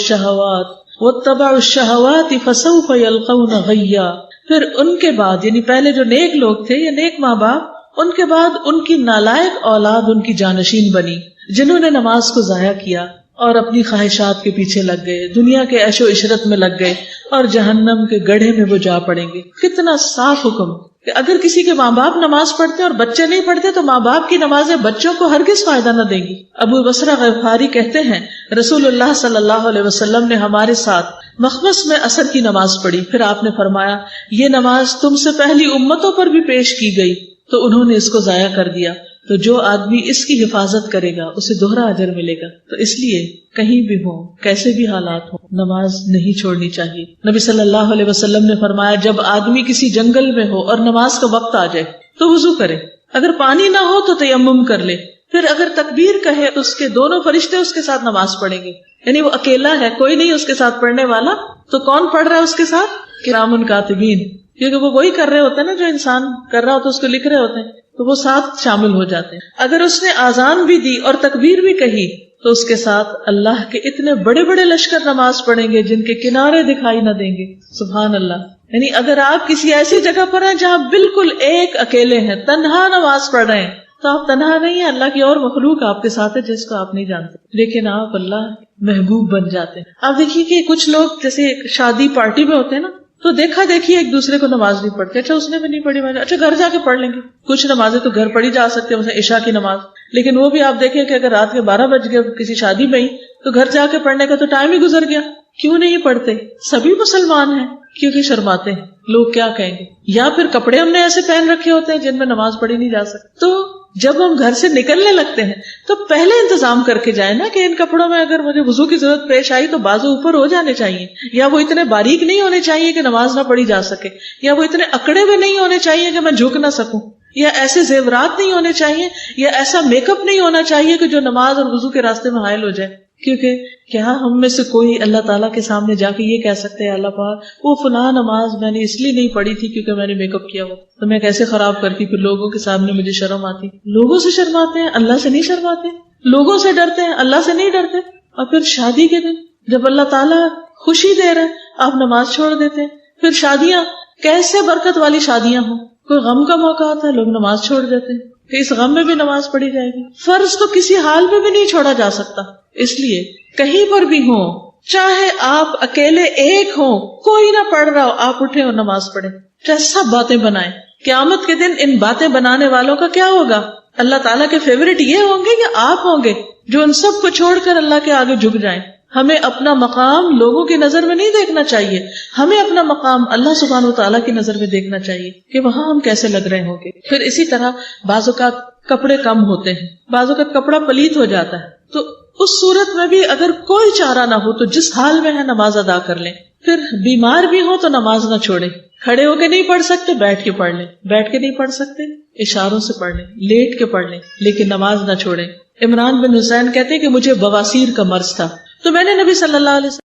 الشَّهَوَاتِ فَسَوْفَ يَلْقَوْنَ غَيًّا. پھر ان کے بعد یعنی پہلے جو نیک لوگ تھے یا نیک ماں باپ، ان کے بعد ان کی نالائق اولاد ان کی جانشین بنی، جنہوں نے نماز کو ضائع کیا اور اپنی خواہشات کے پیچھے لگ گئے، دنیا کے عیش و عشرت میں لگ گئے اور جہنم کے گڑھے میں وہ جا پڑیں گے. کتنا صاف حکم کہ اگر کسی کے ماں باپ نماز پڑھتے اور بچے نہیں پڑھتے تو ماں باپ کی نمازیں بچوں کو ہرگز فائدہ نہ دیں گی. ابو بصرہ غفاری کہتے ہیں رسول اللہ صلی اللہ علیہ وسلم نے ہمارے ساتھ مخمس میں عصر کی نماز پڑھی، پھر آپ نے فرمایا یہ نماز تم سے پہلی امتوں پر بھی پیش کی گئی تو انہوں نے اس کو ضائع کر دیا، تو جو آدمی اس کی حفاظت کرے گا اسے دوہرا اجر ملے گا. تو اس لیے کہیں بھی ہو، کیسے بھی حالات ہوں، نماز نہیں چھوڑنی چاہیے. نبی صلی اللہ علیہ وسلم نے فرمایا جب آدمی کسی جنگل میں ہو اور نماز کا وقت آ جائے تو وضو کرے، اگر پانی نہ ہو تو تیمم کر لے، پھر اگر تکبیر کہے تو اس کے دونوں فرشتے اس کے ساتھ نماز پڑھیں گے. یعنی وہ اکیلا ہے، کوئی نہیں اس کے ساتھ پڑھنے والا، تو کون پڑھ رہا ہے اس کے ساتھ؟ کرام کاتبین، کیونکہ وہ وہی کر رہے ہوتے ہیں نا جو انسان کر رہا ہوتا ہے اس کو لکھ رہے ہوتے ہیں، تو وہ ساتھ شامل ہو جاتے ہیں. اگر اس نے آذان بھی دی اور تکبیر بھی کہی تو اس کے ساتھ اللہ کے اتنے بڑے بڑے لشکر نماز پڑھیں گے جن کے کنارے دکھائی نہ دیں گے. سبحان اللہ. یعنی اگر آپ کسی ایسی جگہ پر ہیں جہاں بالکل ایک اکیلے ہیں، تنہا نماز پڑھ رہے ہیں، تو آپ تنہا نہیں ہیں، اللہ کی اور مخلوق آپ کے ساتھ ہے جس کو آپ نہیں جانتے، لیکن آپ اللہ محبوب بن جاتے ہیں. آپ دیکھیے کہ کچھ لوگ جیسے شادی پارٹی میں ہوتے ہیں نا، تو دیکھا دیکھی ایک دوسرے کو نماز نہیں پڑھتے. اچھا اس نے بھی نہیں پڑھی، میں نے اچھا گھر جا کے پڑھ لیں گے. کچھ نمازیں تو گھر پڑھی جا سکتی ہے، مثلا عشاء کی نماز، لیکن وہ بھی آپ دیکھیں کہ اگر رات کے 12 بج گئے کسی شادی میں ہی تو گھر جا کے پڑھنے کا تو ٹائم ہی گزر گیا. کیوں نہیں پڑھتے؟ سبھی مسلمان ہیں، کیونکہ شرماتے ہیں لوگ کیا کہیں گے، یا پھر کپڑے ہم نے ایسے پہن رکھے ہوتے ہیں جن میں نماز پڑھی نہیں جا سکتی. تو جب ہم گھر سے نکلنے لگتے ہیں تو پہلے انتظام کر کے جائیں نا کہ ان کپڑوں میں اگر مجھے وضو کی ضرورت پیش آئی تو بازو اوپر ہو جانے چاہیے، یا وہ اتنے باریک نہیں ہونے چاہیے کہ نماز نہ پڑھی جا سکے، یا وہ اتنے اکڑے ہوئے نہیں ہونے چاہیے کہ میں جھک نہ سکوں، یا ایسے زیورات نہیں ہونے چاہیے، یا ایسا میک اپ نہیں ہونا چاہیے کہ جو نماز اور وضو کے راستے میں حائل ہو جائے. کیونکہ کیا ہم میں سے کوئی اللہ تعالیٰ کے سامنے جا کے یہ کہہ سکتے ہیں اللہ پاک وہ فلاں نماز میں نے اس لیے نہیں پڑھی تھی کیونکہ میں نے میک اپ کیا ہوا، تو میں کیسے خراب کرتی، پھر لوگوں کے سامنے مجھے شرم آتی. لوگوں سے شرماتے ہیں، اللہ سے نہیں شرماتے. لوگوں سے ڈرتے ہیں، اللہ سے نہیں ڈرتے. اور پھر شادی کے دن جب اللہ تعالیٰ خوشی دے رہے آپ نماز چھوڑ دیتے ہیں. پھر شادیاں کیسے برکت والی شادیاں ہوں، کوئی غم کا موقع آتا ہے لوگ نماز چھوڑ دیتے ہیں کہ اس غم میں بھی نماز پڑھی جائے گی. فرض تو کسی حال میں بھی نہیں چھوڑا جا سکتا. اس لیے کہیں پر بھی ہوں، چاہے آپ اکیلے ایک ہوں، کوئی نہ پڑھ رہا ہو، آپ اٹھیں اور نماز پڑھیں، چاہے سب باتیں بنائیں. قیامت کے دن ان باتیں بنانے والوں کا کیا ہوگا؟ اللہ تعالیٰ کے فیورٹ یہ ہوں گے یا آپ ہوں گے جو ان سب کو چھوڑ کر اللہ کے آگے جھک جائیں؟ ہمیں اپنا مقام لوگوں کی نظر میں نہیں دیکھنا چاہیے، ہمیں اپنا مقام اللہ سبحانہ وتعالیٰ کی نظر میں دیکھنا چاہیے کہ وہاں ہم کیسے لگ رہے ہوں گے۔ پھر اسی طرح بعض اوقات کپڑے کم ہوتے ہیں، بعض اوقات کپڑا پلیت ہو جاتا ہے، تو اس صورت میں بھی اگر کوئی چارہ نہ ہو تو جس حال میں ہے نماز ادا کر لیں۔ پھر بیمار بھی ہو تو نماز نہ چھوڑیں، کھڑے ہو کے نہیں پڑھ سکتے بیٹھ کے پڑھ لیں، بیٹھ کے نہیں پڑھ سکتے اشاروں سے پڑھ لیں، لیٹ کے پڑھ لیں، لیکن نماز نہ چھوڑیں۔ عمران بن حسین کہتے ہیں کہ مجھے بواسیر کا مرض تھا، تو میں نے نبی صلی اللہ علیہ وسلم